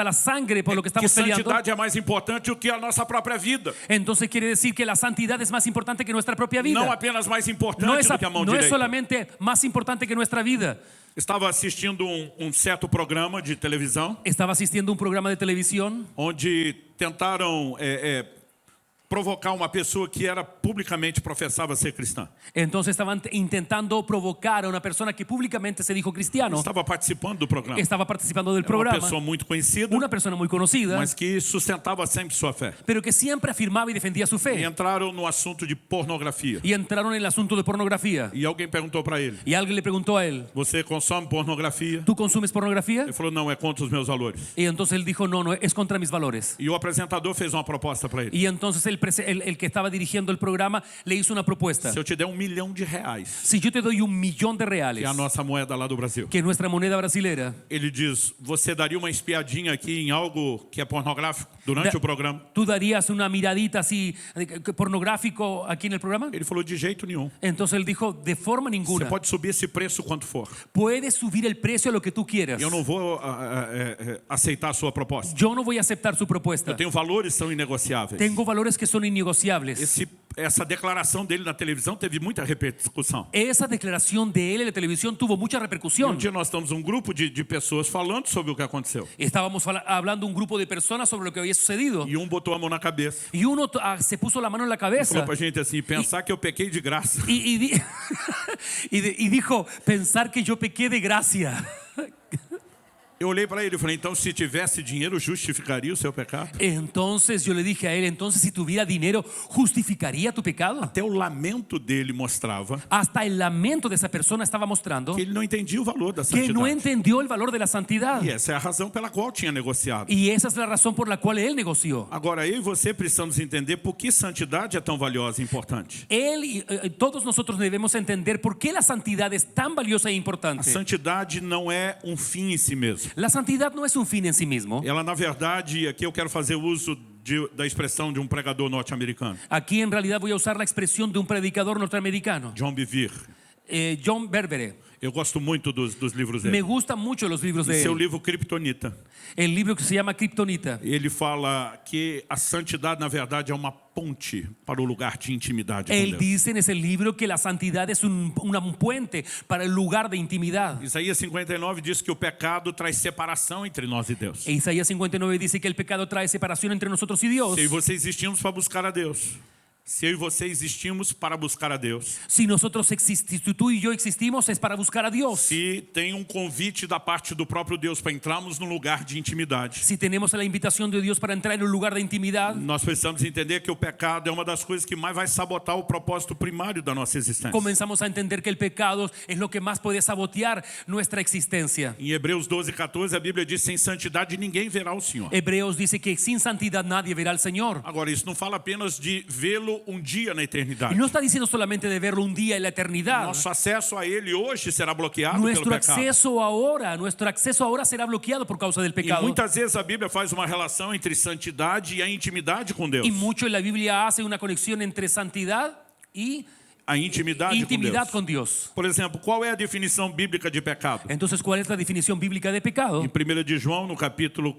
la sangre por lo que que estamos peleando, santidade é mais importante do que a nossa própria vida. entonces quiere decir que la santidad es más importante que nuestra propia vida. Não apenas mais importante No es, do que a mão no es direita. solamente más importante que nuestra vida. Estava assistindo um certo programa de televisão Estaba asistiendo a un programa de televisión onde tentaram provocar uma pessoa que era publicamente professava ser cristã. Entonces estaban intentando provocar a una persona que públicamente se dijo cristiano. Estava participando do programa. Estaba participando del Era uma programa. pessoa muito conhecida, Una persona muy conocida, mas que sustentava sempre sua fé. pero que siempre afirmaba y defendía su E fe. entraram no assunto de pornografia. Y entraron en el asunto de pornografía. E alguém perguntou para ele: Y alguien le preguntó a él, você consome pornografia? ¿tú consumes pornografía? Ele falou: não, é contra os meus valores. Y entonces él dijo, no, no, es contra mis valores. E o apresentador fez uma proposta para ele. Y entonces el el que estaba dirigiendo el programa le hizo una propuesta. Se eu te der R$1 milhão, Si yo te doy $1 millón de que reales, é a nossa moeda lá do Brasil, que es nuestra moneda brasilera, ele diz, você daria uma espiadinha aqui em algo que é pornográfico durante o programa? ¿tú darías una miradita así pornográfico aquí en el programa? Ele falou, de jeito nenhum. Entonces él dijo, de forma Você ninguna. pode subir esse preço quanto for. Puedes subir el precio a lo que tú quieras. Eu não vou aceitar a sua proposta. Yo no voy a aceptar su Eu propuesta. tenho valores que são inegociáveis. Tengo valores que son innegociables. Essa declaração dele na televisão teve muita repercussão. Esa declaración de él en la televisión tuvo mucha E repercusión. dia nós estamos um grupo de pessoas falando sobre o que aconteceu. Estábamos hablando un grupo de personas sobre lo que había sucedido. E botou a mão na cabeça. Y uno se puso la mano en la Falou cabeza pra gente assim, pensar que eu pequei de graça. y dijo, pensar que yo pequé de gracia. Eu olhei para ele e falei, então se tivesse dinheiro justificaria o seu pecado? Entonces yo le dije a él, entonces si tuviera dinero, ¿justificaría tu pecado? Até o lamento dele mostrava Hasta el lamento de esa persona estaba mostrando que ele não entendia o valor da que no santidade. entendió el valor de la santidad. E essa é a razão pela qual tinha negociado. Y esa es la razón por la cual él negoció. Agora, eu e você precisamos entender por que santidade é tão valiosa e importante. Él y todos nosotros debemos entender por qué la santidad es tan valiosa e A importante. santidade não é um fim em si mesmo. La santidad no es un fin en sí mismo. Ela, na verdade, aqui eu quero fazer uso da expressão de um pregador norte-americano, Aquí en realidad voy a usar la expresión de un predicador norteamericano, John Bevere. John Berbere. Eu gosto muito dos livros Me dele. gustan mucho los libros Em de seu él. livro Kryptonita, El libro que se llama Kryptonita. ele fala que a santidade, na verdade, é uma ponte para o lugar de intimidade com Él Deus. dice en ese libro que la santidad es un puente para el lugar de intimidad. Isaías 59 diz que o pecado traz separação entre nós e Deus. E Isaías 59 dice que el pecado trae separación entre nosotros y Dios. Se eu e você existimos para buscar a Deus. Se eu e você existimos para buscar a Deus. Si nosotros si tú y yo existimos es para buscar a Dios. Se tem convite da parte do próprio Deus para entrarmos num lugar de intimidade. Si tenemos la invitación de Dios para entrar en un lugar de intimidad, Nós precisamos entender que o pecado é uma das coisas que mais vai sabotar o propósito primário da nossa existência. comenzamos a entender que el pecado es lo que más puede sabotear nuestra existencia. Em Hebreus 12:14 a Bíblia diz, sem santidade ninguém verá o Senhor. Hebreos dice que sin santidad nadie verá al Señor. Agora, isso não fala apenas de vê-lo dia na Y eternidade. no está diciendo solamente de verlo un día en la eternidad. Nosso acesso a Ele hoje será bloqueado Nuestro pelo pecado. acceso ahora será bloqueado por causa del E pecado. muitas vezes a Bíblia faz uma relação entre santidade e a intimidade com Deus. Y mucho en la Biblia hace una conexión entre santidad y A intimidade intimidad com con Deus. Dios. Por exemplo, qual é a definição bíblica de pecado? Entonces, ¿cuál es la definición bíblica de pecado? Em 1 de João, no capítulo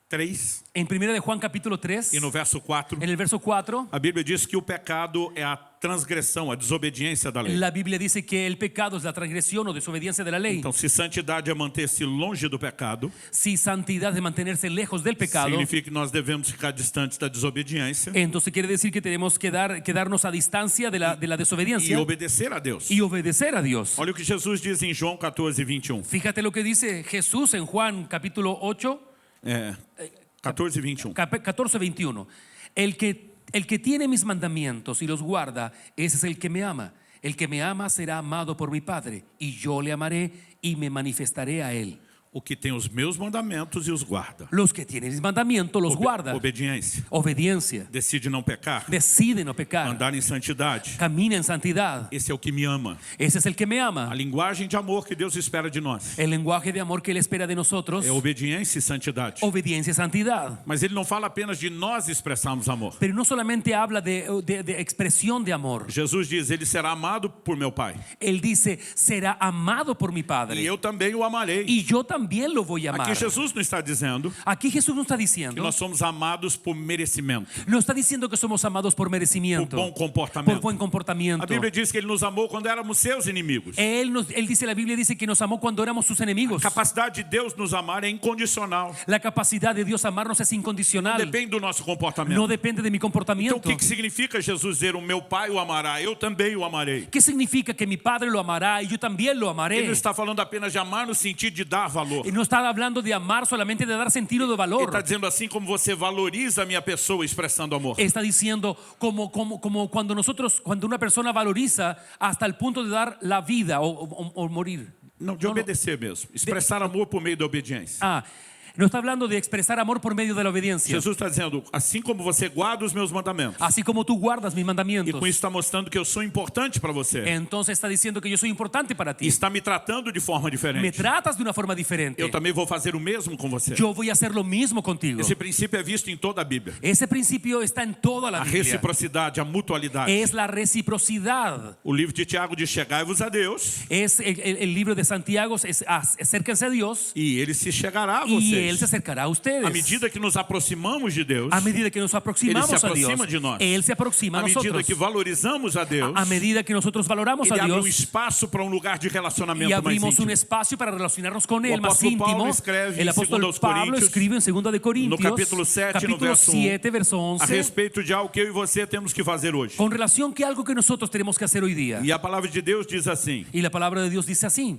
3 En 1 de Juan capítulo 3, e no verso 4, en el verso 4, a Bíblia diz que o pecado é a transgressão, a desobediência da lei. la Biblia dice que el pecado es la transgresión o desobediencia de la ley. Então, se santidade é manter-se longe do pecado, Si santidad es mantenerse lejos del pecado, significa que nós devemos ficar distantes da desobediência entonces quiere decir que tenemos que quedarnos a distancia de la e desobediencia obedecer a Deus. y obedecer a Dios. Olha o que Jesus diz em João 14:21. Fíjate lo que dice Jesús en Juan capítulo 8, 14:21. 14, 21. El que tiene mis mandamientos y los guarda, ese es el que me ama. El que me ama será amado por mi Padre, y yo le amaré y me manifestaré a él. O que tem os meus mandamentos e os guarda. Los que tienen mis mandamientos los guarda. Obediência. Obediencia. Decide não pecar. Decide no pecar. Andar em santidade. Camina en santidad. Esse é o que me ama. Ese es el que me A ama. linguagem de amor que Deus espera de nós El lenguaje de amor que Él espera de nosotros, é obediência e santidade. obediencia y santidad. Mas ele não fala apenas de nós expressarmos amor. Pero no solamente habla de expresión de amor. Jesus diz, ele será amado por meu Pai. Él dice, será amado por mi E Padre. eu também o amarei. Y yo también lo voy a amar. Aqui Jesus não está dizendo Aquí Jesús no está que diciendo, nós somos amados por merecimento, no está diciendo que somos amados por por merecimiento, bom por comportamento. buen comportamiento. A Bíblia diz que ele nos amou quando éramos seus inimigos. Él dice, la Biblia dice que nos amó cuando éramos sus enemigos. A capacidade de Deus nos amar é incondicional. La capacidad de Dios amarnos es Não incondicional. depende do nosso comportamento. No depende de mi Então comportamiento. o que significa Jesus dizer o meu Pai o amará, eu também o amarei? ¿Qué significa que mi Padre lo amará y yo también lo Ele amaré? não está falando apenas de amar no sentido de dar valor. No está hablando de amar solamente de dar sentido de Ele valor. está dizendo assim como você valoriza a minha pessoa expressando amor. Está diciendo como cuando una persona valoriza hasta el punto de dar la vida o morir. Não, de obedecer mesmo. Expressar amor por meio da obediência. No está hablando de expresar amor por medio de la obediencia. Jesus está dizendo, assim como você guarda os meus mandamentos, Así como tú guardas mis e mandamientos. com isso está mostrando que eu sou importante para você, Entonces está diciendo que yo soy importante para e ti. está me tratando de forma Me diferente. tratas de una forma diferente. Eu também vou fazer o mesmo com você. Yo voy a hacer lo mismo contigo. Esse princípio é visto em toda a Bíblia. Ese principio está en toda la A Biblia. reciprocidade, a mutualidade. Es la reciprocidad. O livro de Tiago diz, chegai-vos a Deus, Es el libro de Santiago, es acérquense a Dios e Ele se chegará a y Él se vocês. acercará a ustedes. À medida que nos aproximamos de Deus, A medida que nos aproximamos Ele se a Dios, aproxima de nós. Él se aproxima a à medida nosotros. que valorizamos a Deus, A medida que nosotros valoramos Ele a abre um Dios espaço para um lugar de y relacionamento mais abrimos un íntimo. espacio para relacionarnos con Él O más apóstolo Paulo íntimo. escreve El em apóstol 2 Pablo Coríntios, escribe en 2 de Corintios, no capítulo 7, no capítulo verso 7, verso a 11, respeito de algo que eu e você temos que fazer hoje. con relación que algo que nosotros tenemos que hacer hoy día. E a palavra de Deus diz assim, Y la palabra de Dios dice así: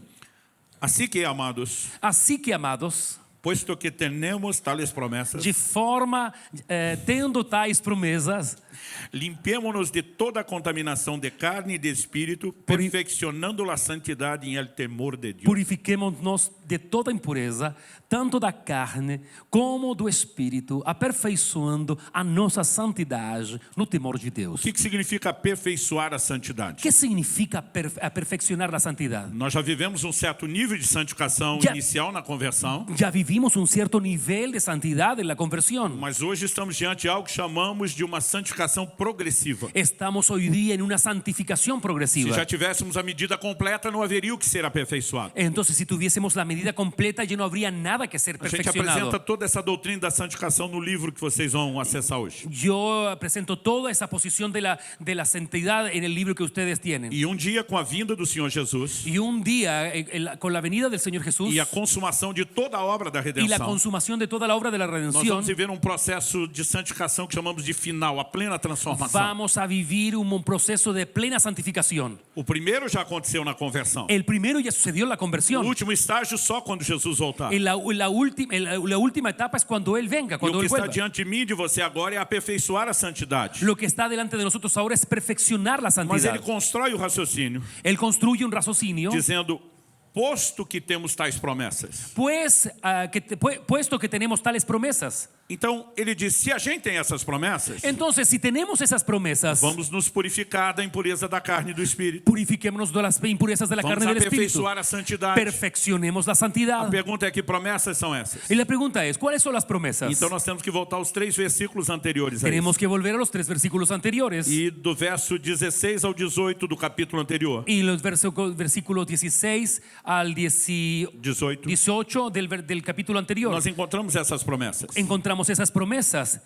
assim que, amados, así que, amados, posto que tenemos tales promessas, de forma, tendo tais promessas, limpémonos de toda a contaminação de carne e de espírito, perfeccionando a santidade em el temor de Deus. purifiquémonos de toda impureza, tanto da carne como do espírito, aperfeiçoando a nossa santidade no temor de Deus. O que significa aperfeiçoar a santidade? ¿Qué significa aperfeccionar la santidad? Nós já vivemos um certo nível de santificação Já- inicial na conversão, Ya vivimos un cierto nivel de santidad en la conversión. mas hoje estamos diante de algo que chamamos de uma santificação progressiva. Estamos hoy día en una santificación Se progresiva. já tivéssemos a medida completa, não haveria o que ser aperfeiçoado. Entonces, si tuviésemos la medida completa, ya no habría nada que ser A gente apresenta perfeccionado. toda essa doutrina da santificação no livro que vocês vão acessar hoje. Yo presento toda esa posición de la santidad en el libro que ustedes tienen. E um dia, com a vinda do Senhor Jesus Y un día, con la venida del Señor Jesús e a consumação de toda a obra da y la redenção, consumación de toda la obra de la nós redención, vamos viver um processo de santificação que chamamos de final, a plena transformação. vamos a vivir un proceso de plena santificación. O primeiro já aconteceu na conversão. El primero ya sucedió en la O conversión. último estágio só quando Jesus voltar. La última etapa es cuando Él venga, E o cuando que Él está vuelva. diante de mim e de você agora é aperfeiçoar a santidade. Lo que está delante de nosotros ahora es perfeccionar la Mas santidad. ele constrói o raciocínio Él construye un raciocinio, dizendo, posto que temos tais promessas. puesto que tenemos tales promesas. Então, ele diz, se a gente tem essas promessas, Entonces, si tenemos esas promesas, vamos nos purificar da impureza da carne e do espírito. purifiquémonos de las impurezas de la Vamos carne y del espíritu. aperfeiçoar a santidade. Perfeccionemos la A santidad. pergunta é que promessas são essas? Y la pregunta es, ¿cuáles son las promesas? Então nós temos que voltar aos 3 versículos anteriores a Tenemos isso. que volver a los 3 versículos anteriores. E do verso 16 ao 18 do capítulo anterior. Y los versículos 16 al 18. 18 del capítulo anterior. Nós encontramos essas promessas. Encontramos esas promesas.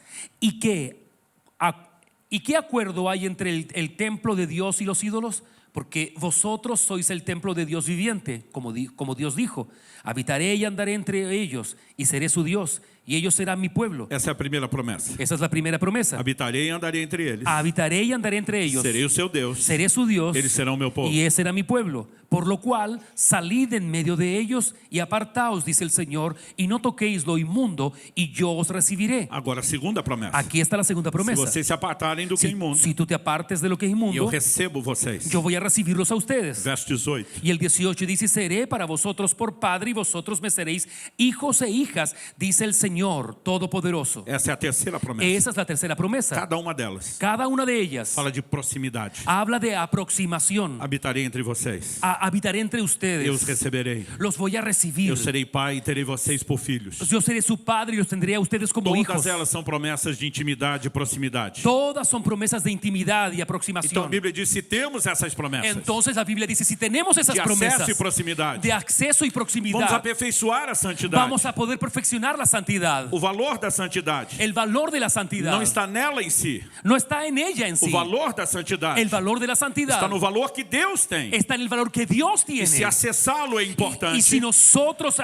¿Y qué acuerdo hay entre el templo de Dios y los ídolos? Porque vosotros sois el templo de Dios viviente, como Dios dijo. Habitaré y andaré entre ellos y seré su Dios y ellos serán mi pueblo. Essa é a primeira promessa. Esa es la primera promesa. Habitarei e andarei entre eles. Habitaré y andaré entre ellos. Serei o seu Deus. Seré su Dios Eles serão meu povo. y ese será mi pueblo. Por lo cual, salid en medio de ellos y apartaos, dice el Señor, y no toquéis lo inmundo, y yo os recibiré. Agora, a segunda promessa. Aquí está la segunda Se promesa. vocês se apartarem do que é imundo, Si tú te apartes de lo que es eu inmundo, recebo vocês. yo voy a recibirlos a ustedes. Verso 18. Y el 18 dice, seré para vosotros por padre y vosotros me seréis hijos e hijas, dice el Señor Todopoderoso. Essa é a terceira promessa. Esa es la tercera promesa. Cada uma delas Cada una de ellas fala de proximidade. habla de aproximación. Habitarei entre vocês. Habitaré entre Eu os ustedes. receberei. Los voy a recibir. Eu serei pai e terei vocês por filhos. Yo seré su padre y los tendré a ustedes como hijos. Todas elas são promessas de intimidade e proximidade. Todas son promesas de intimidad y Então a aproximación. Bíblia diz, se temos essas promessas Entonces la Biblia dice, si tenemos esas de acesso promesas e proximidade, de acceso y vamos proximidad, aperfeiçoar a santidade. vamos a poder perfeccionar la santidad. O valor da santidade El valor de la santidad não está nela em si. no está en ella en O sí. valor da santidade El valor de la santidad está no valor que Deus tem. está en el valor que Dios E tiene. se acessá-lo é importante. Y si nosotros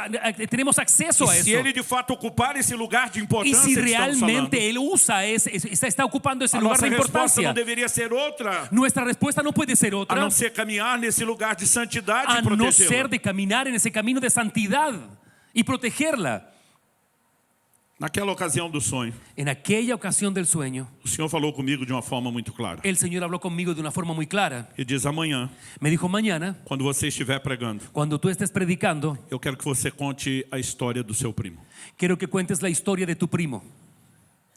tenemos acceso a E eso, se ele de fato ocupar esse lugar de y importância si que estamos falando, realmente Él usa, está ocupando ese a lugar nossa de resposta importancia, não deveria ser outra, nuestra respuesta no puede ser a otra não ser caminhar nesse lugar de santidade a e no ser protegê-la. de caminar en ese camino de santidad y protegerla. Naquela ocasião do sonho, En aquella ocasión del sueño, o Senhor falou comigo de uma forma muito clara. el Señor habló conmigo de una forma muy clara. Ele diz: amanhã, Me dijo, mañana, quando você estiver pregando, cuando tú estés predicando, eu quero que você conte a história do seu primo. quiero que cuentes la historia de tu primo.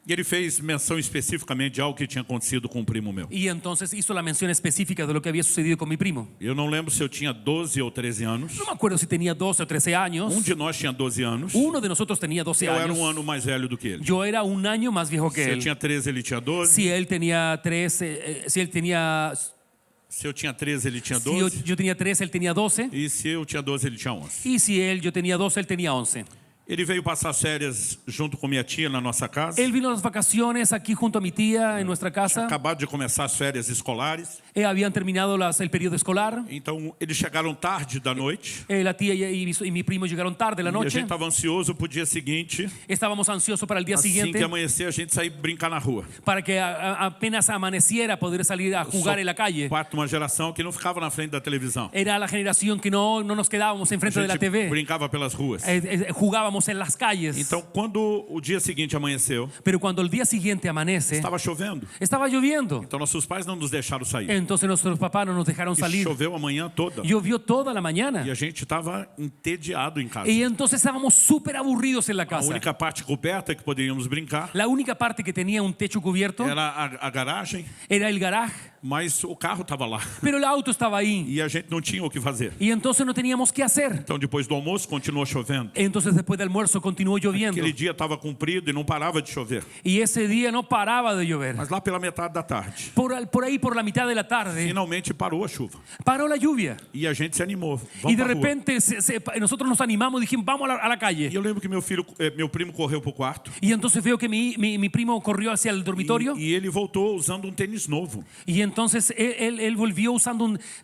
E ele fez menção especificamente de algo que tinha acontecido com um primo meu. Y entonces hizo la mención específica de lo que había sucedido con mi primo. Eu não lembro se eu tinha 12 ou 13 anos. No me acuerdo si tenía 12 o 13 años. De nós tinha 12 anos. Uno de nosotros tenía 12 Eu era años. ano mais velho do que ele. Yo era un año más viejo que Se eu él. tinha 13, ele tinha 12. Si él tenía 13, si él tenía, Se eu tinha 13, ele tinha si yo, 12. yo tenía 13, él tenía 12. E se eu tinha 12, ele tinha 11. Y si yo tenía 12, él tenía 11. Ele veio passar férias junto com minha tia na nossa casa. Él vino a las vacaciones aquí junto a mi tía en nuestra casa. Acabado de começar as férias escolares. Habían terminado el periodo escolar. Então, eles chegaram tarde da noite. La tía y mi primo llegaron tarde la E a noche. gente estava ansioso pro dia seguinte. Estábamos ansiosos para el día Assim siguiente. que amanhecer, a gente sair brincar na rua. Para que apenas amaneciera poder salir a jugar en la calle. Quarto, uma geração que não ficava na frente da televisão. Era la generación que no nos quedábamos A enfrente de la gente TV. brincava pelas ruas. Jugábamos en las calles. Então, quando o dia seguinte amanheceu, Pero cuando el día siguiente amanece, estava chovendo. estaba lloviendo. Então, nossos pais não nos deixaram sair. Entonces nuestros papás no nos dejaron E salir. choveu a manhã toda. Llovió toda la mañana. E a gente estava entediado em casa. Y entonces estábamos súper aburridos en la A casa. única parte coberta que poderíamos brincar La única parte que tenía un techo cubierto era a garagem, era el garaje, mas o carro estava lá. pero el auto estaba ahí. E a gente não tinha o que fazer. Y entonces no teníamos qué hacer. Então, depois do almoço, continuou chovendo. Entonces después del almuerzo continuó lloviendo. Aquele dia estava comprido e não parava de chover. Y ese día no paraba de llover. Mas lá pela metade da tarde, Por ahí, por la mitad de la tarde, finalmente parou a chuva. paró la lluvia. E a gente se animou. Y Vamos de pra rua. repente nosotros nos animamos y dijimos, vamos a la calle. E eu lembro que meu primo correu pro quarto. Y entonces veo que mi primo corrió hacia el dormitorio. E ele voltou usando tênis novo. Y entonces él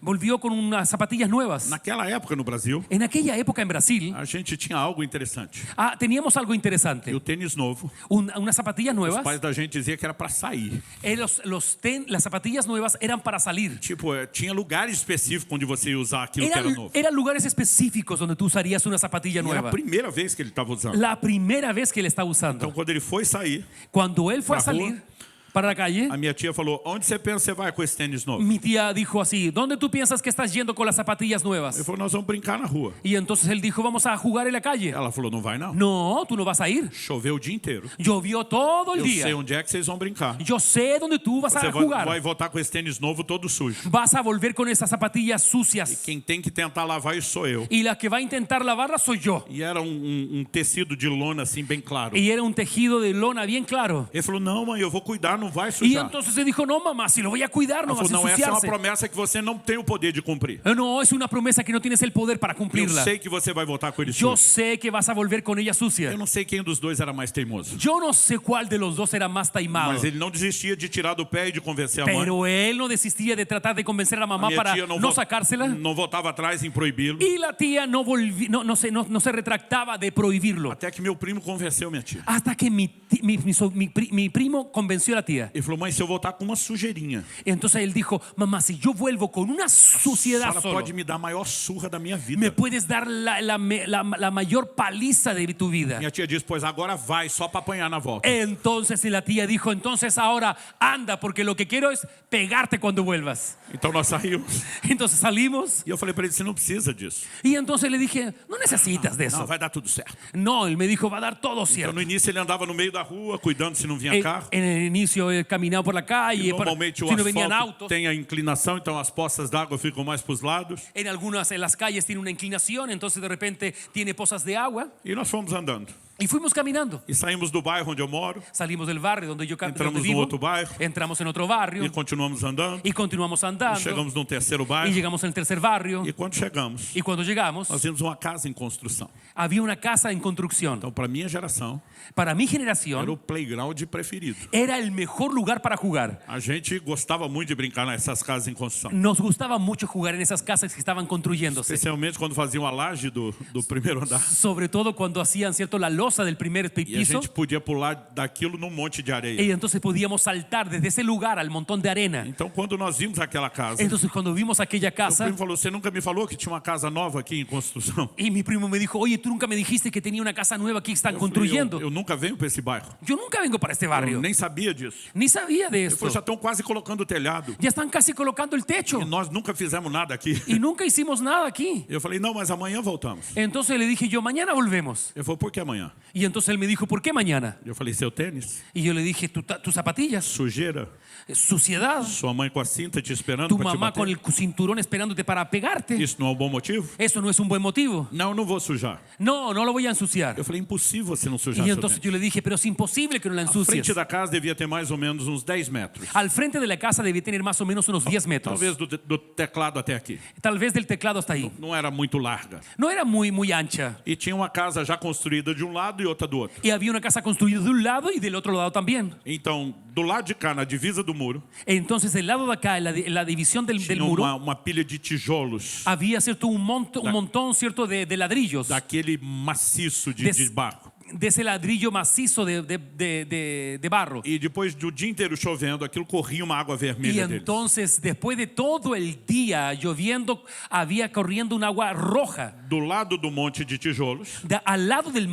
volvió con unas zapatillas nuevas. Naquela época no Brasil, En aquella época en Brasil, a gente tinha algo interessante. teníamos algo interesante. E o tênis novo, Unas zapatillas os nuevas. pais da gente diziam que era para sair. Las zapatillas nuevas eran para salir. Tipo, tinha lugares específicos onde você ia usar aquilo que era novo. Eran lugares específicos donde tú usarías una zapatilla E era a nueva. primeira vez que ele estava usando. La primera vez que él está Então, usando. quando ele foi sair, Cuando él fue a Pra rua. salir para la calle, a minha tia falou: onde você pensa que você vai com esse tênis novo? mi tía dijo así, ¿dónde tú piensas que estás yendo con las zapatillas Ele nuevas? falou: nós vamos brincar na rua. Y entonces él dijo, vamos a jugar en la calle. Ela falou: não vai não. No, tú no vas a ir. Choveu o dia inteiro. Llovió todo el Eu día. sei onde é que vocês vão brincar. Yo sé dónde tú vas Você a vai jugar. voltar com esse tênis novo todo sujo. Vas a volver con esas zapatillas sucias. Quem tem que tentar lavar isso sou eu. Y la que va a intentar lavarla soy yo. E era um tecido de lona assim bem claro. Y era un tejido de lona bien claro. Ele falou: não, mãe, eu vou cuidar, não vai Y sujar. entonces se dijo, no mamá, si lo voy a cuidar, no Ela vas a falou: não, essa é uma ensuciarse. promessa que você não tem o poder de cumprir. No, es una promesa que no tienes el poder para Eu cumplirla. sei que você vai voltar com ele Yo sujo. sé que vas a volver con ella sucia. Eu não sei quem dos dois era mais teimoso. Yo no sé cuál de los dos era más taimado. Mas ele não desistia de tirar do pé e de convencer a mãe. Pero él no desistía de tratar de convencer a la A mamá minha para tia no sacársela. não voltava atrás em proibi-lo. Y la tía no se retractaba de prohibirlo. Até que meu primo convenceu minha tia. Hasta que mi primo convenció a la tía. Ele falou: mãe, se eu voltar com uma sujeirinha, Entonces él dijo, mamá, si yo vuelvo con una a suciedad senhora solo, pode me dar a maior surra da minha vida. me puedes dar la mayor paliza de tu vida. Minha tia disse: pois agora vai, só para apanhar na volta. Entonces la tía dijo, entonces ahora anda, porque lo que quiero es pegarte cuando vuelvas. Então nós saímos. Entonces salimos E eu falei para ele: você não precisa disso. y entonces le dije, no necesitas de Não, eso. vai dar tudo certo. No, él me dijo, va a dar todo Então cierto. no início ele andava no meio da rua, cuidando se não vinha carro. En el inicio él caminaba por la calle, Normalmente o si no venían asfalto autos. tem a inclinação, então as poças d'água ficam mais para os lados. En las calles tiene una inclinación, entonces de repente tiene pozas de agua. E nós fomos andando. Y fuimos caminando. E saímos do bairro onde eu moro, Salimos del barrio donde yo entramos donde num vivo. outro bairro Entramos en otro barrio e continuamos andando. y continuamos E andando. chegamos num terceiro Y bairro. llegamos al tercer barrio. E quando chegamos, Y cuando llegamos, nós vimos uma casa em construção. había una casa en construcción. Então, para minha geração, Para mi era generación, o playground preferido. era el mejor lugar para jugar. A gente gostava muito de brincar nessas casas em construção. Nos gustaba mucho jugar en esas casas que estaban construyéndose. Especialmente quando faziam a laje do primeiro andar. Sobre todo cuando hacían, ¿cierto?, la losa losa del primer E a piso. gente podia pular daquilo num monte de areia. Y entonces podíamos saltar desde ese lugar al montón de arena. Então, quando nós vimos aquela casa, Entonces cuando vimos aquella meu casa, primo falou, você nunca me falou que tinha uma casa nova aqui em construção? y mi primo me dijo, oye, tú nunca me dijiste que tenía una casa nueva que están Eu falei, construyendo. eu nunca venho para esse bairro. Yo nunca vengo para este Eu barrio. nem sabia disso. Ni sabía de Ele esto. falou, já estão quase colocando o telhado. Ya están casi colocando el techo. E nós nunca fizemos nada aqui. Y nunca hicimos nada aquí. Eu falei, não, mas amanhã voltamos. Entonces le dije yo, mañana volvemos. Ele falou, por que amanhã? Y entonces él me dijo, ¿por qué mañana? Eu falei, seu tênis, Y yo le dije, tus zapatillas, sujeira, suciedad, sua mãe com a cinta te esperando tu para te mamá con bater. el cinturón esperándote para pegarte. Isso não é um bom motivo? Eso no es un buen motivo. Não, não vou sujar. No, no lo voy a ensuciar. Eu falei, impossível você não sujar Y seu entonces tênis. yo le dije, pero es imposible que no la A ensucies. frente da casa devia ter mais ou menos uns 10 metros. Al frente de la casa debía tener más o menos unos 10 metros. Talvez do teclado até aqui. Tal vez del teclado hasta ahí. Não era muito larga. No era muy ancha. E tinha uma casa já construída de um lado e outra do outro. Y había una casa construida de un lado y del otro lado también. Então, do lado de cá, na divisa do muro, Entonces del lado de acá, en la división del tinha muro, uma pilha de tijolos había cierto un montón cierto de ladrillos. daquele maciço de barro. De ese ladrillo macizo de barro. E depois do dia inteiro chovendo, aquilo corria uma água Y vermelha deles. entonces, después de todo el día lloviendo, había corriendo un agua roja. Do lado do monte de tijolos, Al lado del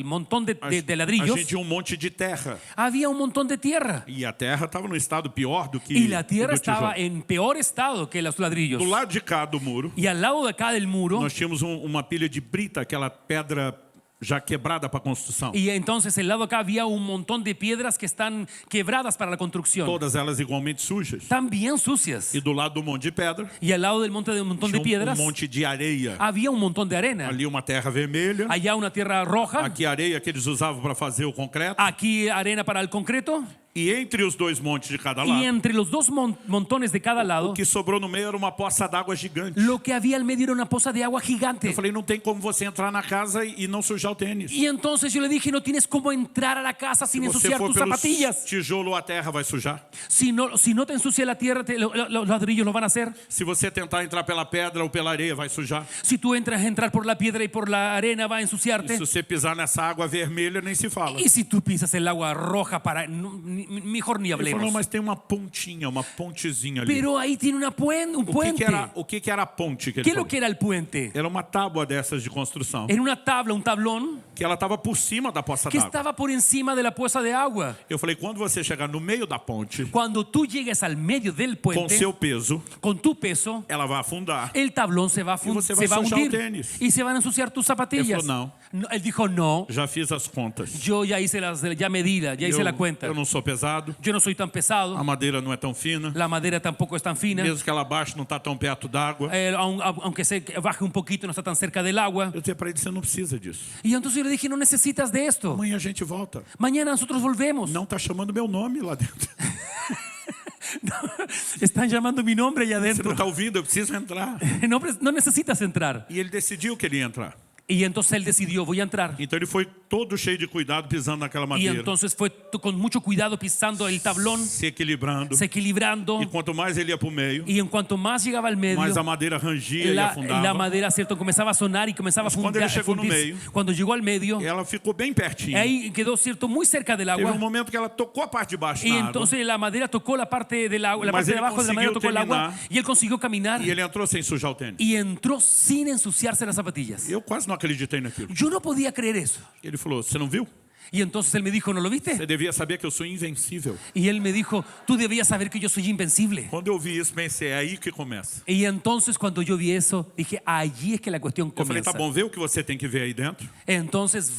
montón de a ladrillos, gente tinha um monte de terra. había un montón de tierra. E a terra estava num estado pior do que Y la o tierra do tijolo. estaba en peor estado que los ladrillos. Do lado de cá do muro, Y al lado de acá del muro, nós tínhamos uma pilha de brita, aquela pedra já quebrada para construção. y entonces el lado acá había un montón de piedras que están quebradas para la construcción. Todas elas igualmente sujas. Están bien sucias. E do lado do monte de pedra, Y al lado del monte de un montón de tinha piedras, monte de areia. había un montón de arena. Ali uma terra vermelha, Allá una tierra roja, aqui a areia que eles usavam para fazer o concreto. aquí arena para el concreto. E entre os dois montes de cada Y lado, entre los dos montones de cada lado, o que sobrou no meio era uma poça d'água gigante. lo que había al medio era una poza de agua gigante. Eu falei, não tem como você entrar na casa e não sujar o tênis. Y entonces yo le dije, no tienes cómo entrar a la casa sin Se você ensuciar for tus pelos zapatillas. tijolo, a terra vai sujar. Si no te ensucia la tierra, los ladrillos lo van a hacer. Se você tentar entrar pela pedra ou pela areia, vai sujar. Si tú entrar por la piedra y por la arena, va a E ensuciarte. se você pisar nessa água vermelha, nem se fala. Y si tú pisas el agua roja, mejor ni Ele falou, não, hablemos. mas tem uma pontinha, uma pontezinha ali. Pero ahí tiene un puente. O que que era a ponte que ele ¿Qué es lo falou? que era el puente? Era uma tábua dessas de construção, Era una tabla, un tablón que ela estava por cima da poça que d'água. estaba por encima de la poza de agua. Eu falei, quando você chegar no meio da ponte, Cuando tú llegues al medio del com puente, seu peso, con tu peso, ela vai afundar. el tablón se va a, Y você vai se va a sujar o hundir tênis. y se van a ensuciar tus zapatillas. Él falou, Él dijo, no, Já fiz as contas. yo ya hice ya hice la cuenta. Eu não sou pesado, Yo no soy tan pesado, a madeira não é tão fina, la madera tampoco es tan fina. mesmo que ela baixe, não está tão perto d'água. Aunque se baje un poquito, no está tan cerca del agua. Eu disse para ele, você não precisa disso. Y entonces yo le dije, no necesitas de esto. Amanhã a gente volta. Mañana nosotros volvemos. Não está chamando meu nome lá dentro. Están llamando mi nombre allá Você não adentro. está ouvindo, eu preciso entrar. No necesitas entrar. E ele decidiu que ele ia entrar. Y entonces él decidió, voy a entrar. Então ele foi todo cheio de cuidado, pisando naquela Y madeira, entonces fue con mucho cuidado pisando el tablón, se equilibrando. se equilibrando. E quanto mais ele ia para o meio, Y en cuanto más llegaba al medio, mais a madeira rangia e afundava. la madera, cierto, comenzaba a sonar y comenzaba a cuando él llegó no fundirse. medio, Cuando llegó al medio, Ela ficou bem pertinho. ahí quedó, cierto, muy cerca del Teve agua. momento que ela tocou a parte de baixo Y na água. entonces la madera tocó la parte del agua, la Mas parte de ele abajo de la madera conseguiu tocó el agua. terminar. Y él consiguió caminar. E ele entrou sem sujar o tênis. Y entró sin ensuciarse las zapatillas. Eu quase não acreditei naquilo. Yo no podía creer eso. Ele falou, você não viu? Y entonces él me dijo, ¿no lo viste? Você devia saber que eu sou invencível. Y él me dijo, tú debías saber que yo soy invencible. Quando eu vi isso, pensei, é aí que começa. Y entonces cuando yo vi eso, dije, allí es que la cuestión Eu falei, comienza. tá bom, vê o que você tem que ver aí dentro, Entonces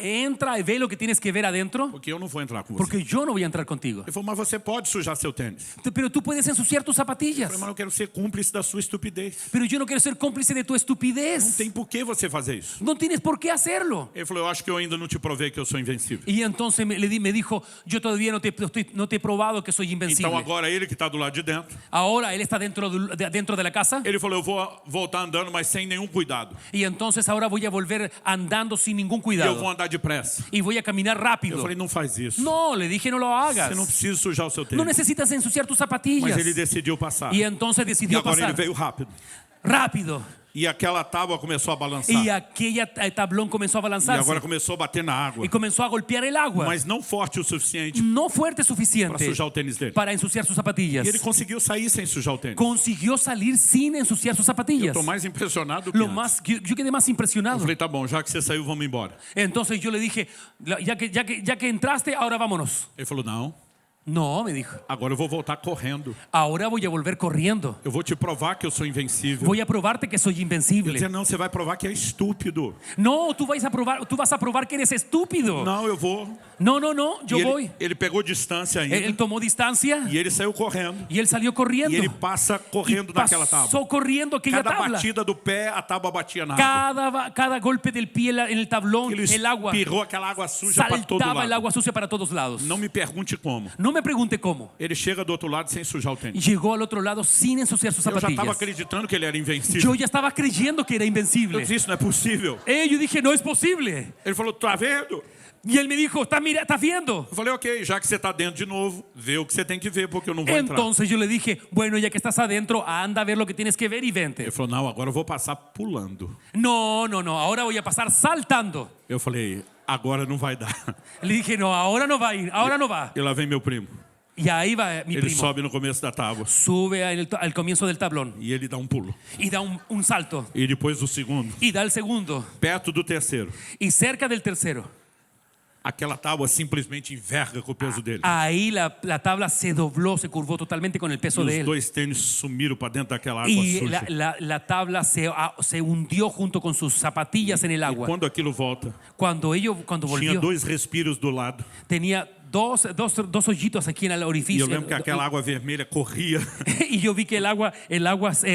entra y ve lo que tienes que ver adentro, porque eu não vou entrar com você. porque yo no voy a entrar contigo. Ele falou, mas você pode sujar seu tênis. Eu Pero tú puedes ensuciar tus zapatillas. falei, mas eu quero ser cúmplice da sua estupidez. Pero yo no quiero ser cómplice de tu Não estupidez. tem por que você fazer isso. No tienes por qué hacerlo. Ele falou, eu acho que eu ainda não te provei que eu sou invencível. Y entonces me dijo, yo todavía no te he probado que soy invencible. Então agora ele que está do lado de dentro, Ahora él está dentro de la casa. ele falou, eu vou voltar andando, mas sem nenhum cuidado. Y entonces ahora voy a volver andando sin ningún E eu cuidado. vou andar depressa. Y voy a caminar Eu rápido. falei, não faz isso. No, le dije, no lo hagas. Você não precisa sujar o seu No tênis. necesitas ensuciar tus Mas zapatillas. ele decidiu passar. Y entonces E decidió agora ele pasar veio rápido. rápido. E aquela tábua começou a balançar. Y aquella tablón comenzó a E balanzarse. agora começou a bater na água. Y comenzó a golpear el agua. Mas não forte o suficiente No fuerte para suficiente sujar o tênis dele. para ensuciar sus zapatillas. E ele conseguiu sair sem sujar o tênis. Consiguió salir sin ensuciar sus Eu zapatillas. estou mais impressionado que Lo antes. más, yo quedé más Eu impresionado. falei, tá bom, já que você saiu, vamos embora. Entonces yo le dije, ya que entraste, ahora vámonos. Ele falou, não, No, me dijo, agora eu vou voltar correndo. ahora voy a volver corriendo. Eu vou te provar que eu sou invencível. Voy a probarte que soy Eu invencible. dizia, não, você vai provar que é estúpido. No, tú vas a probar que eres estúpido. Não, eu vou. No, yo E voy. ele pegou distância ainda. Él tomó distancia E ele saiu correndo. y él salió E corriendo. ele passa correndo naquela tábua. Pasó corriendo aquella Cada tabla. batida do pé, a tábua batia na água. Cada golpe del pie en el tablón, Ele el agua espirrou aquela água suja para todo saltaba el lado. agua sucia para todos lados. Não me pergunte como. No me pregunte cómo. Ele chega do outro lado sem sujar o tênis. Llegó al otro lado sin ensuciar sus Eu já estava zapatillas. acreditando que ele era invencível. Yo ya estaba creyendo que era Eu invencible. disse, isso não é possível. Yo dije, no es posible. Ele falou, tá vendo? Y él me dijo, ¿estás viendo? Eu falei, ok, já que você está dentro de novo, vê o que você tem que ver, porque eu não vou entrar. Entonces yo le dije, bueno, ya que estás adentro, anda a ver lo que tienes que ver y vente. Ele falou, não, agora eu vou passar pulando. No, ahora voy a pasar saltando. Eu falei, agora não vai dar. Le dije, no, ahora no va a ir, ahora no va. E lá vem meu primo. Y ahí va mi Ele primo. sobe no começo da tábua Sube al comienzo del tablón e ele dá um pulo. y da un salto. E depois do segundo, Y da el segundo. perto do terceiro, Y cerca del tercero, aquela tábua simplesmente enverga com o peso dele. ahí la tabla se dobló, se curvó totalmente con el peso E de os él. dois tênis sumiram para dentro daquela água Y suja. la tabla se hundió junto con sus zapatillas en el E agua. quando aquilo volta, Cuando tinha volvió, dois respiros do lado. tenía dos hoyitos aquí en el E orificio. eu lembro que aquela água vermelha corria. Y yo vi que el agua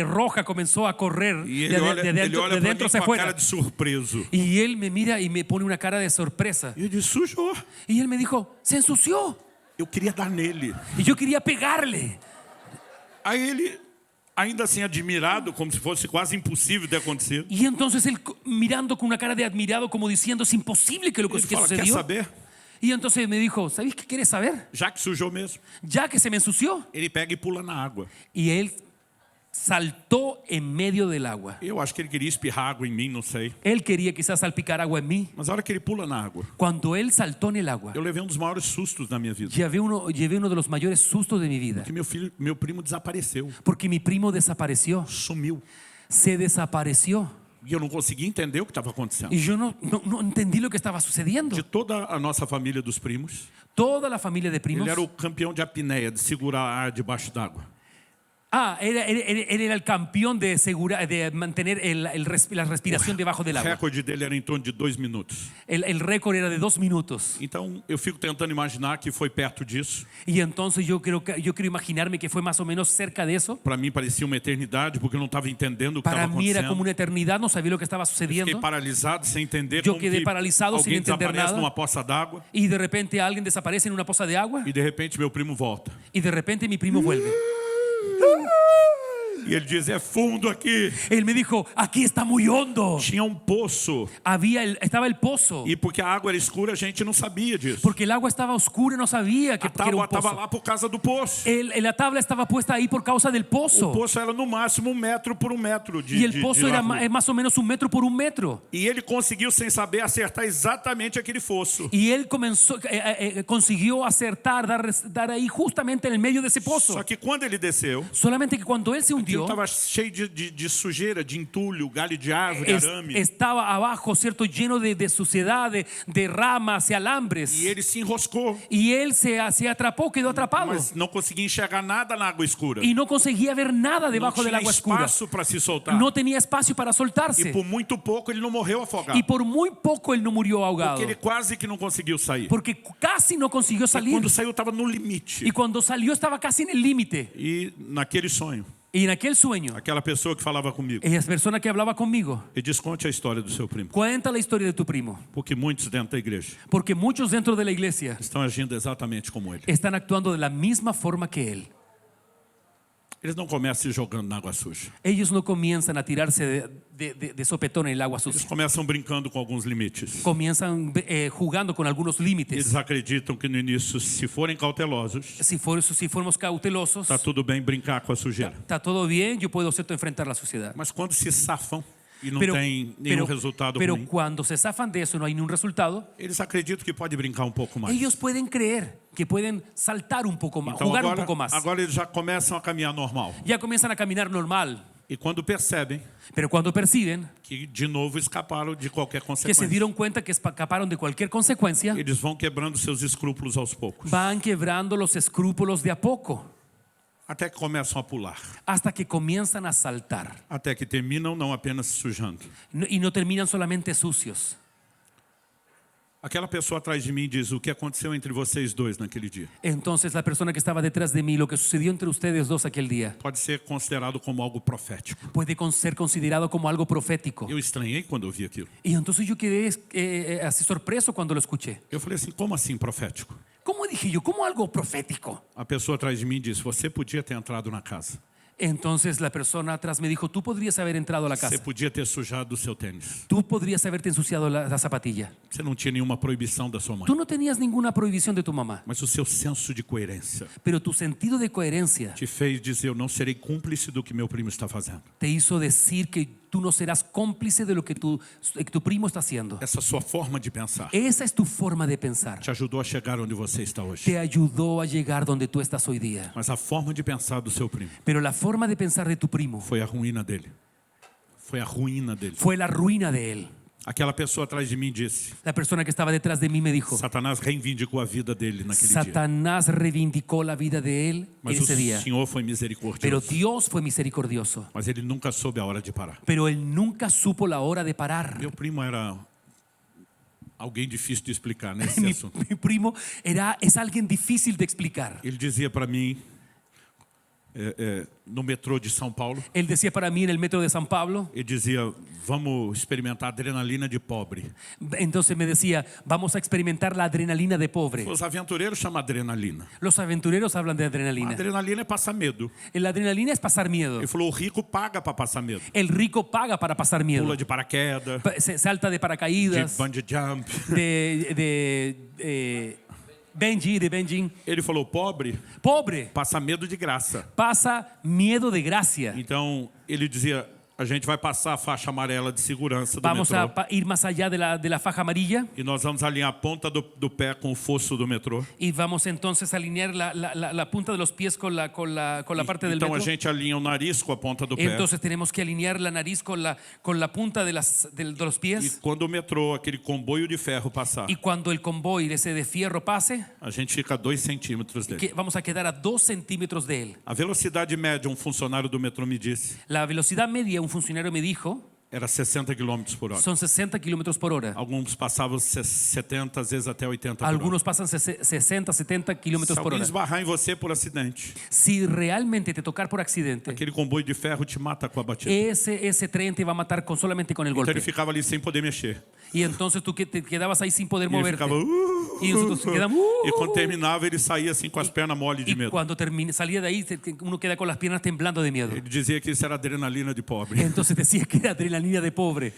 roja comenzó a correr E de ele olha de para dentro mim hacia com a cara afuera. de surpreso. Y él me mira y me pone una cara de sorpresa. E eu disse, sujou. Y él me dijo, se ensució. Eu queria dar nele. Y yo quería pegarle. Aí ele, ainda assim admirado, como se fosse quase impossível de acontecer, Y entonces él mirando con una cara de admirado, como diciendo, es imposible que lo que ele fala, quer sucedió. saber? Y entonces me dijo, ¿sabes qué quieres saber? Já que sujou mesmo, Ya que se me ensució. ele pega e pula na água. Y él saltó en medio del agua. Eu acho que ele queria espirrar água em mim, não sei. Él quería quizás salpicar agua en mí. Mas a hora que ele pula na água, Cuando él saltó en el agua, eu levei um dos maiores sustos da minha vida. llevé uno de los mayores sustos de mi vida. Que meu primo desapareceu, Porque mi primo desapareció. sumiu. Se desapareció. E eu não conseguia entender o que estava acontecendo. Y yo no entendí lo que estaba sucediendo. De toda a nossa família dos primos, Toda la familia de primos. ele era o campeão de apneia, de segurar ar debaixo d'água. Él era el campeón de mantener la respiración debajo del O agua. recorde dele era em torno de 2 minutos. El récord era de 2 minutos. Então eu fico tentando imaginar que foi perto disso. Y entonces yo quiero imaginarme que fue más o menos cerca de eso. Para mim parecia uma eternidade, porque eu não estava entendendo o que Para estava mí era acontecendo. como una eternidad, no sabía lo que estaba Fiquei sucediendo. paralisado sem entender Eu como quedei que paralisado sem alguém entender desaparece nada. numa poça d'água Y de repente alguien desaparece en una poza de agua. e de repente meu primo volta. Y de repente mi primo vuelve. E ele diz, é fundo aqui. Él me dijo, aquí está muy hondo. Tinha um poço. Estaba el pozo. E porque a água era escura, a gente não sabia disso. Porque el agua estaba oscura y no sabía que A era tábua un estava pozo. lá por causa do poço. La tabla estaba puesta ahí por causa del O pozo. poço era no máximo 1 metro por 1 metro de Y el pozo de era largura. más o menos 1 metro por 1 metro. E ele conseguiu, sem saber, acertar exatamente aquele fosso. Y él consiguió acertar, dar ahí justamente en el medio de ese pozo. Só que quando ele desceu, Solamente que cuando él se aquilo hundió, estava cheio de sujeira, de entulho, galho de árvore, arame. estaba abajo, ¿cierto? Lleno de suciedad, de ramas y alambres. E ele se enroscou, Y él se atrapó, quedó atrapado. mas não conseguia enxergar nada na água escura. Y no conseguía ver nada Não debajo del tinha agua oscura. espaço para se soltar. No tenía espacio para E soltarse. por muito pouco ele não morreu afogado. Y por muy poco él no murió ahogado. Porque ele quase que não conseguiu sair. Porque casi no consiguió E salir. quando saiu estava no limite. Y cuando salió estaba casi en el límite. E naquele sonho, Y en aquel sueño, aquela pessoa que falava comigo, esa persona que hablaba conmigo, ele diz, conte a história do seu primo. cuenta la historia de tu primo. Porque muitos dentro da igreja Porque muchos dentro de la iglesia estão agindo exatamente como ele. están actuando de la misma forma que él. Eles não começam se jogando na água suja. Ellos no comienzan a tirarse de sopetón en el agua Eles sucia. começam brincando com alguns limites. Comienzan jugando con algunos límites. Eles acreditam que no início, se forem cautelosos, Si formos cautelosos, está tudo bem brincar com a sujeira. está todo bien, yo puedo enfrentar la sociedad. Mas quando se safam e não tem nenhum resultado pero ruim, cuando se zafan de eso, no hay ningún resultado, eles acreditam que pode brincar um pouco mais. ellos pueden creer que pueden saltar un poco más, Então jugar un agora, poco más. agora eles já começam a caminhar normal. Ya comienzan a caminar normal, E quando percebem pero cuando perciben que de novo escaparam de qualquer que se consequência, dieron cuenta que escaparon de cualquier consecuencia, eles vão quebrando seus escrúpulos aos poucos, van quebrando los escrúpulos de a poco, até que começam a pular, hasta que comienzan a saltar até que terminam não apenas se sujando. y no terminan solamente sucios. Aquela pessoa atrás de mim diz: o que aconteceu entre vocês dois naquele dia Entonces la persona que estaba detrás de mí, lo que sucedió entre ustedes dos aquel día, pode ser considerado como algo profético. puede ser considerado como algo profético. Eu estranhei quando eu vi aquilo. Y entonces yo quedé así sorpreso cuando lo escuché. Eu falei assim: como assim profético? ¿Cómo dije yo? ¿Cómo algo profético? A pessoa atrás de mim disse: você podia ter entrado na casa, Entonces la persona atrás me dijo, tú podrías haber entrado a la você casa. podia ter sujado o seu tênis, Tú podrías haberte ensuciado la zapatilla. você não tinha nenhuma proibição da sua mãe, Tú no tenías ninguna prohibición de tu mamá. mas o seu senso de coerência Pero tu sentido de coherencia te fez dizer: eu não serei cúmplice do que meu primo está fazendo. te hizo decir que tú no serás cómplice de lo que tu primo está haciendo. Essa sua forma de pensar Esa es tu forma de pensar. te ajudou a chegar onde você está hoje. Te ayudó a llegar donde tú estás hoy día. Mas a forma de pensar do seu primo Pero la forma de pensar de tu primo foi a ruína dele. Foi a ruína dele. fue la ruina de él. Aquela pessoa atrás de mim disse: La persona que estaba detrás de mí me dijo, Satanás reivindicou a vida dele naquele dia. Satanás reivindicó la vida de él Mas o ese día. Senhor foi Pero misericordioso. Dios fue misericordioso. Mas ele nunca soube a hora de parar. Pero él nunca supo la hora de parar. Meu primo era alguém difícil de explicar nesse Mi, assunto. mi primo es alguien difícil de explicar. Ele dizia para mim, no metrô de São Paulo, Él decía para mí en el metro de San Pablo, ele dizia: vamos experimentar adrenalina de pobre. entonces me decía, vamos a experimentar la adrenalina de pobre. Os aventureiros chamam adrenalina. Los aventureros hablan de A adrenalina. adrenalina é passar medo. La adrenalina es pasar miedo. Ele falou: o rico paga para passar medo. El rico paga para pasar miedo. Pula de paraquedas, Salta de de paracaídas, bungee jump. de Benji. Ele falou: pobre Pobre passa medo de graça. pasa miedo de gracia. Então ele dizia: a gente vai passar a faixa amarela de segurança do Vamos metrô. a ir más allá de la faja amarilla E nós vamos alinhar a ponta do pé com o fosso do metrô. y vamos entonces a alinear la punta de los pies con la parte del Então a metro. gente alinha o nariz com a ponta do pé. Entonces tenemos que alinear la nariz con la punta de los E pies. quando o metrô, aquele comboio de ferro passar, Y cuando el convoy ese de fierro pase, a gente fica a 2 centímetros dele. vamos a quedar a 2 centímetros de él. A velocidade média, um funcionário do metrô me disse, La velocidad media, un funcionario me dijo, era 60 km por hora. son 60 kilómetros por hora. Alguns passavam 70, às vezes até 80 por hora. Algunos pasan 60, 70 Se kilómetros por alguém hora. esbarrar em você por acidente, Si realmente te tocar por accidente, aquele comboio de ferro te mata com a batida. ese tren te va a matar solamente con el Então ele golpe. ficava ali sem poder mexer. Y entonces tú te quedabas ahí sin poder E ele moverte. ficava... Y nosotros quedamos. E quando terminava, ele saía assim com as pernas mole de Y medo. cuando salía de ahí, uno queda con las piernas temblando de miedo. Ele dizia que isso era adrenalina de pobre. Entonces decía que era adrenalina de pobre.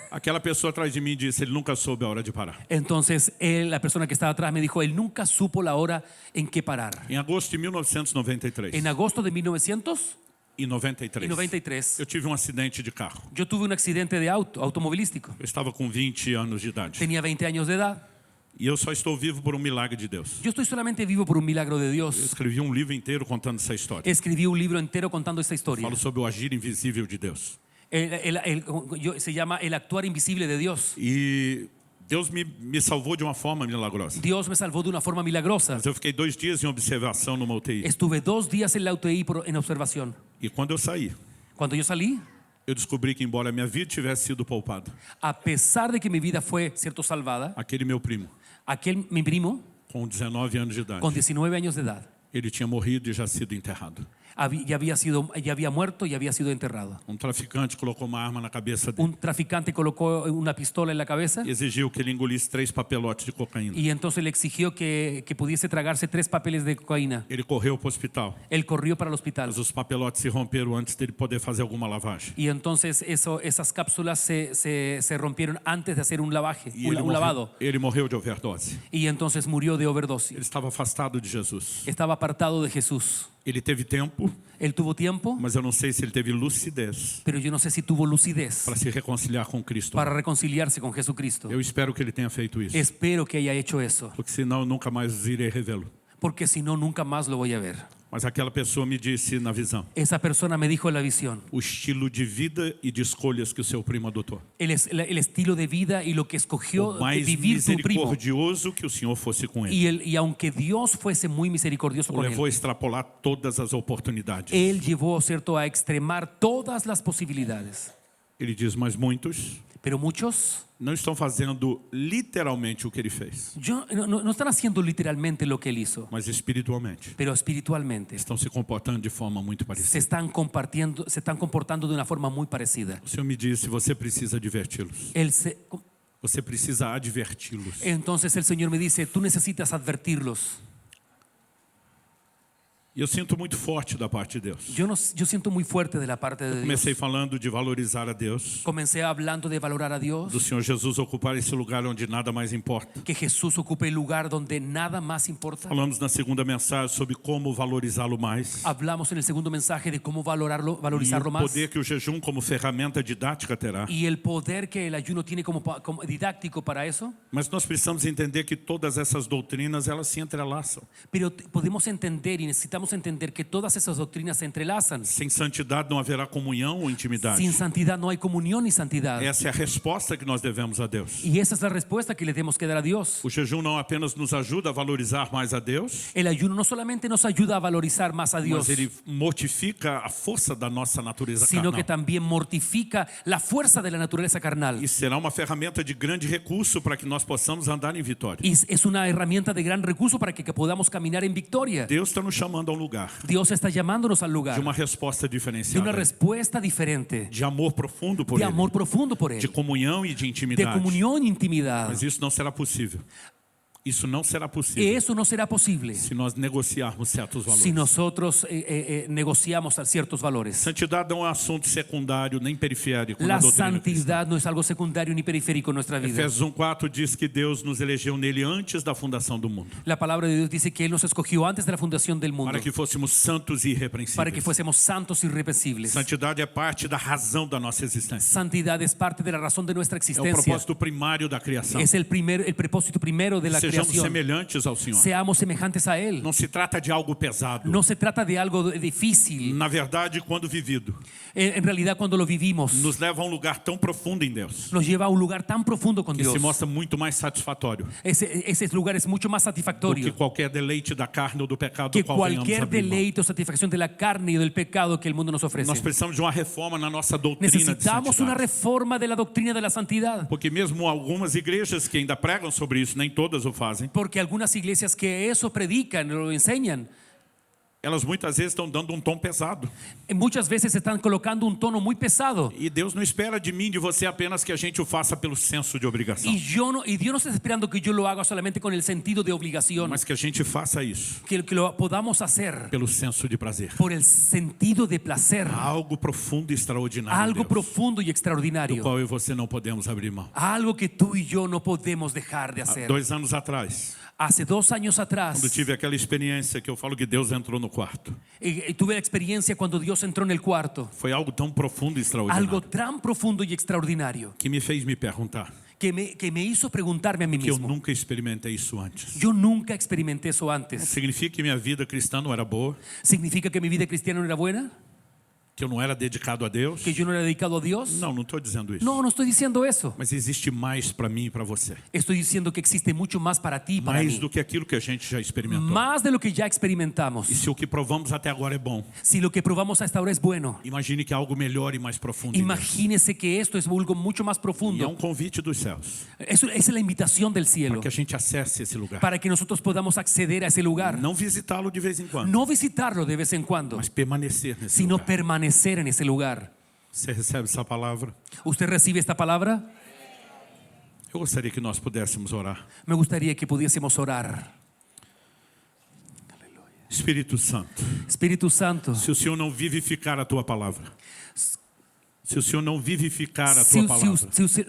Aquela pessoa atrás de mim disse: ele nunca soube a hora de parar. Entonces la persona que estaba atrás me dijo, él nunca supo la hora en que parar. Em agosto de 1993, En agosto de 1993, 93, eu tive um acidente de carro. yo tuve un accidente de automovilístico. Eu estava com 20 anos de idade. Tenía 20 años de edad. E eu só estou vivo por um milagre de Deus. Yo estoy solamente vivo por un milagro de Eu Dios. escrevi um livro inteiro contando essa história. Escribí un libro entero contando esta historia. Falo sobre o agir invisível de Deus. Se llama El actuar invisible de Dios. E Deus me salvou de uma forma milagrosa. Dios me salvó de una forma milagrosa. Mas eu fiquei 2 dias em observação numa UTI. Estuve 2 días en la UTI en observación. E quando eu saí, Cuando yo salí, eu descobri que, embora minha vida tivesse sido poupada, a pesar de que mi vida fue, cierto, salvada, aquele meu primo, mi primo, com 19 anos de idade, con 19 años de edad, ele tinha morrido e já sido enterrado. ya había muerto y había sido enterrado. Traficante colocou uma arma na cabeça dele Un traficante colocó una pistola en la cabeza e exigiu que ele engolisse 3 papelotes de cocaína. y entonces le exigió que pudiese tragarse 3 papeles de cocaína. Ele correu para o hospital, Él corrió para el hospital mas os papelotes se romperam antes dele poder fazer alguma lavagem. y entonces esas cápsulas se rompieron antes de hacer un lavaje, E un lavado. ele morreu de overdose. Y entonces murió de Ele overdosis. estava afastado de Jesus. Estaba apartado de Jesús. Ele teve tempo, Él tuvo tiempo, mas eu não sei se ele teve lucidez pero yo no sé si tuvo lucidez para se reconciliar com Cristo. para reconciliarse con Jesucristo. Eu espero que ele tenha feito isso, Espero que haya hecho eso, porque senão eu nunca mais irei revê-lo. porque si no, nunca más lo voy a ver. Mas aquela pessoa me disse na visão Esa persona me dijo en la visión o estilo de vida e de escolhas que o seu primo adotou. el estilo de vida y lo que escogió O mais vivir tu primo. misericordioso que o Senhor fosse com ele. Y aunque Dios fuese muy misericordioso O con levou a él, extrapolar todas as oportunidades. Él llevó, ¿cierto?, a extremar todas las posibilidades. Ele diz, mas muitos Pero muchos não estão fazendo literalmente o que ele fez, no están haciendo literalmente lo que Él hizo, mas espiritualmente pero espiritualmente estão se comportando de forma muito se parecida. están comportando de una forma muy parecida. O Senhor me disse, você precisa adverti-los. Você precisa adverti-los. Entonces el Señor me dice, tú necesitas advertirlos. E eu sinto muito forte da parte de Deus. Yo siento muy fuerte de la parte de Dios. Comecei falando de valorizar a Deus, Comencé hablando de valorar a Dios, do Senhor Jesus ocupar esse lugar onde nada mais importa. que Jesús ocupe el lugar donde nada más importa. Falamos na segunda mensagem sobre como valorizá-lo mais. Hablamos en el segundo mensaje de cómo E valorizarlo o más. poder que o jejum como ferramenta didática terá. Y el poder que el ayuno tiene como didáctico para eso. Mas nós precisamos entender que todas essas doutrinas, elas se entrelaçam. Pero podemos entender y necesitamos entender que todas esas doctrinas se entrelazan. Sem santidade não haverá comunhão ou intimidade. Sin santidad no hay comunión ni santidad. Essa é a resposta que nós devemos a Deus. Y esa es la respuesta que le tenemos que dar a Dios. O jejum não apenas nos ajuda a valorizar mais a Deus, El ayuno no solamente nos ayuda a valorizar más a Dios, mas ele mortifica a força da nossa natureza sino carnal. que también mortifica la fuerza de la naturaleza carnal. E será uma ferramenta de grande recurso para que nós possamos andar em vitória. Y es una herramienta de gran recurso para que podamos caminar en victoria. Deus está nos chamando a um lugar Dios está llamándonos al de lugar uma resposta de una diferenciada, respuesta diferente, de amor profundo por de Ele, amor profundo por de Él, comunhão e de de intimidade. comunión e intimidad. Mas isso não será possível. Isso não será Y possível eso no será posible se nós negociarmos certos valores. si nosotros negociamos a ciertos valores. Santidade não é um assunto secundário nem periférico na La doutrina cristã. santidad no es algo secundario ni periférico en nuestra vida. Efésios 1:4 diz que Deus nos elegeu nele antes da fundação do mundo, La palabra de Dios dice que Él nos escogió antes de la fundación del mundo para que fôssemos santos e para que irrepreensíveis. fuésemos santos y irreprensibles. Santidade é parte da razão da nossa existência. Santidad es parte de la razón de nuestra É o existencia. propósito primário da criação. Es el propósito primero de la Sejamos creación. semelhantes ao Senhor. Seamos semejantes a Él. Não se trata de algo pesado. No se trata de algo difícil. Na verdade, quando vivido, En realidad, cuando lo vivimos, nos leva a um lugar tão profundo em Deus, nos lleva a un lugar tan profundo con que Dios. se mostra muito mais satisfatório Ese lugar es mucho más do que satisfactorio qualquer deleite da carne ou do pecado que do qual venhamos cualquier abrir mão. deleite o satisfacción de la carne y del pecado que el mundo nos ofrece. Nós precisamos de uma reforma na nossa doutrina de Necesitamos una santidade. reforma de la doctrina de la santidad. Porque mesmo algumas igrejas que ainda pregam sobre isso, nem todas o fazem, Porque algunas iglesias que eso predican, lo enseñan, elas muitas vezes estão dando um tom pesado. muchas veces están colocando un tono muy pesado. E Deus não espera de mim, de você, apenas que a gente o faça pelo senso de obrigação, Y Dios no está esperando que yo lo haga solamente con el sentido de obligación, mas que a gente faça isso que lo podamos hacer pelo senso de prazer. por el sentido de placer, Algo profundo e extraordinário em algo Deus, profundo y do extraordinario, qual eu e você não podemos abrir mão. algo que tú y yo no podemos dejar de hacer. 2 anos atrás, Hace 2 años atrás, quando tive aquela experiência que eu falo que Deus entrou no quarto, tuve la experiencia cuando Dios entró en el cuarto, foi algo tão profundo e algo extraordinário tan profundo y extraordinario que me fez me perguntar que me hizo preguntarme a mí que eu mismo. nunca experimentei isso antes. Yo nunca experimenté eso antes. Significa que minha vida cristã não era boa, ¿Significa que mi vida cristiana no era buena? que eu não era dedicado a Deus. que yo no era dedicado a Dios. Não estou dizendo isso. No, no estoy diciendo eso. Mas existe mais para mim e para você. Estoy diciendo que existe mucho más para ti y para Mais mí. do que aquilo que a gente já experimentou. Más de lo que ya experimentamos. E se o que provamos até agora é bom, Si lo que probamos hasta ahora es bueno, imagine que algo melhor e mais profundo. em Deus. imagínese que esto es algo mucho más E é profundo. convite dos céus Eso es la invitación del cielo para que a gente acesse esse lugar. para que nosotros podamos acceder a ese lugar. Não visitá-lo de vez em quando, No visitarlo de vez en cuando, mas permanecer nesse sino lugar. permanecer en ese lugar. Você recebe essa palavra? ¿Usted recibe esta palabra? Eu gostaria que nós pudéssemos orar. Me gustaría que pudiésemos orar. Espírito Santo, Espíritu Santo, se o Senhor não vivificar a tua palavra, se o Senhor não vivificar a si, tua palavra,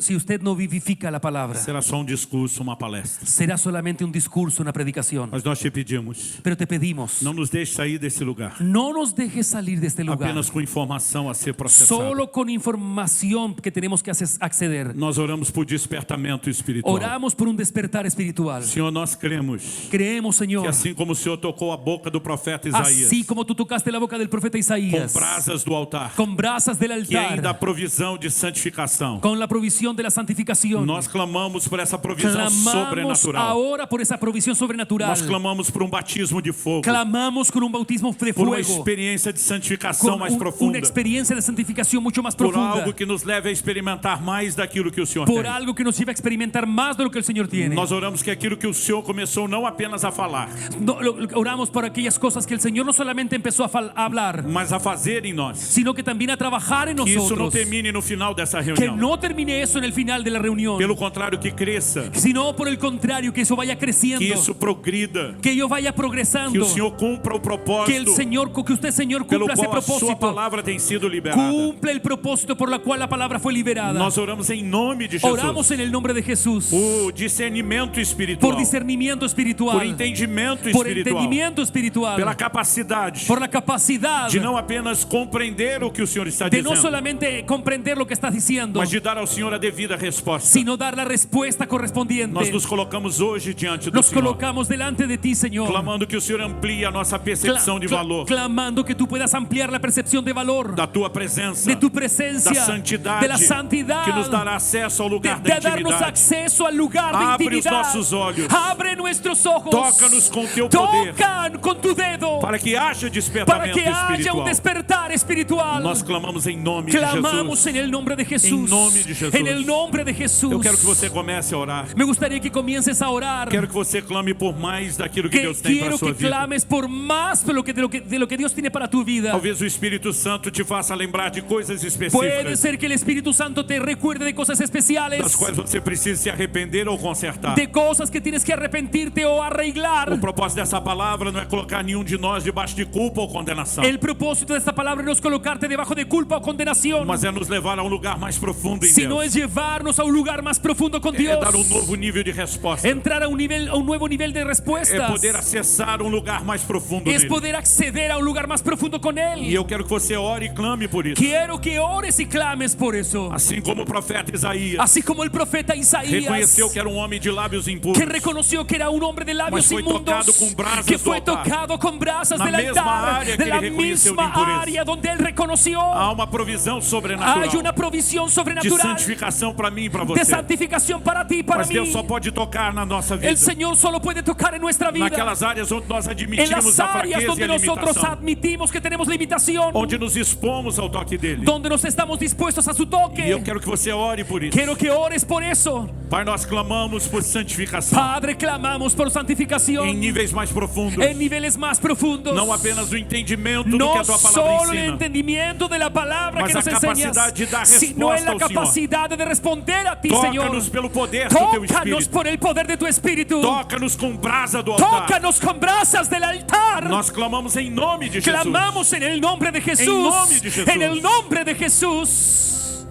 si usted no vivifica la palabra, será só um discurso, uma palestra. será solamente un discurso, una predicación. Mas nós te pedimos, Pero te pedimos, não nos deixe sair desse lugar no nos dejes salir de este lugar apenas com informação a ser processada. solo con información que tenemos que acceder. Nós oramos por despertamento espiritual. Oramos por un despertar espiritual. Senhor, nós cremos Creemos, que Señor, assim como o Senhor tocou a boca do profeta Isaías así como tú tocaste la boca del profeta com Isaías, brasas do altar, con brasas del que ainda há altar, provisão de santificação, con la provisión de la santificación, nós clamamos por essa provisão clamamos sobrenatural. ahora por esa provisión sobrenatural. Nós clamamos por um batismo de fogo, Clamamos con un bautismo de por uma fuego, experiência de santificação con mais una profunda, experiencia de santificación mucho más por profunda, algo que nos leve a experimentar mais daquilo que o Senhor por tem. algo que nos lleve a experimentar más de lo que el Señor tiene. Nós oramos que aquilo que o Senhor começou não apenas a falar, Oramos por aquellas cosas que el Señor no solamente empezó a hablar, mas a fazer em nós. sino que también a trabajar en Que isso não nosotros. termine no final dessa Que reunião. no termine eso en el final de la reunión, Pelo contrário, que cresça, sino por el contrario, que eso vaya creciendo, que isso progrida, que ello vaya que progresando, o Senhor cumpra o que el propósito Señor, que usted, Señor, pelo cumpla ese qual a sua propósito, palavra tem sido liberada. cumple el propósito por la cual la palabra fue liberada. Nós oramos em nome de Jesus Oramos en el nombre de Jesús por discernimento por espiritual, discernimiento espiritual, por entendimento por espiritual, entendimiento espiritual, pela capacidade por la capacidad de não apenas compreender o que o Senhor está de no dizendo, solamente comprender lo que estás diciendo, mas de dar ao Senhor a devida resposta. sino dar la respuesta correspondiente. Nós nos colocamos hoje diante do Nos Senhor, colocamos delante de ti, Señor, clamando que o Senhor amplie a nossa percepção de valor clamando que tú puedas ampliar la percepción de valor da tua presença, de tu da presencia, santidade, de la santidad, que nos dará acesso ao de, lugar de da darnos intimidade. acceso al lugar de Abre os intimidad. nossos olhos. Abre nuestros ojos. Toca-nos com teu poder, Tocan con tu dedo para que haja para despertamento que haya un espiritual. despertar espiritual. Nós clamamos em nome de Clamamos Jesus. en el nombre de Jesús. Em nome de Jesus. En el nombre de Jesús. Eu quero que você comece a orar. Me gustaría que comiences a orar. Quero que você clame por mais daquilo que Deus tem para a Quiero sua que vida. clames por más de lo que Dios tiene para tu vida. Talvez o Espírito Santo te faça lembrar de coisas Puede específicas ser que el Espíritu Santo te recuerde de cosas especiales, das quais você precisa se arrepender ou consertar. de cosas que tienes que arrepentirte o arreglar. O propósito dessa palavra não é colocar nenhum de nós debaixo de culpa ou condenação, El propósito de esta palabra no es colocarte debajo de culpa o condenación, mas é nos levar a um lugar mais profundo em sino Deus. es llevarnos a un lugar más profundo con É Dios, dar um novo nível de resposta. entrar a un nuevo nivel de É respuestas, poder acessar um lugar mais profundo es nele. poder acceder a un lugar más profundo con E Él. eu quero que você ore e clame por isso. Quiero que ores y clames por eso, Assim como o profeta Isaías así como el profeta Isaías, reconheceu que era um homem de lábios impuros, que reconoció que era un hombre de labios Mas foi inmundos, tocado com brasas que do fue altar. tocado con brasas Na del mesma altar, área de que la ele reconheceu de misma impureza. área donde él reconoció. há uma provisão sobrenatural Hay una provisión de sobrenatural santificação para mim e para de você. santificación para ti y para Mas Deus mí. só pode tocar na nossa vida, El Señor solo puede tocar en nuestra vida, naquelas áreas onde nós en admitimos las a áreas fraqueza e donde a nosotros limitação, admitimos que tenemos limitación, onde nos expomos ao toque dele. donde nos estamos dispuestos a su E eu toque. quero que você ore por isso. Quiero que ores por eso. Pai, nós clamamos por santificação Padre, clamamos por santificación em níveis mais profundos, en niveles más profundos. não apenas do entendimento do que No a tua palavra solo el ensina, entendimiento de la palabra mas que a nos enseñas, capacidade de dar sino en la resposta ao Senhor. capacidad de responder a ti, Señor. Toca-nos pelo poder do teu Tócanos Espírito. por el poder de tu Espíritu. Toca-nos com brasa do altar. Tócanos con brasas del altar. Nós clamamos em nome de Jesus. Clamamos en el nombre de Jesús. En nombre de Jesús. En el nombre de Jesús.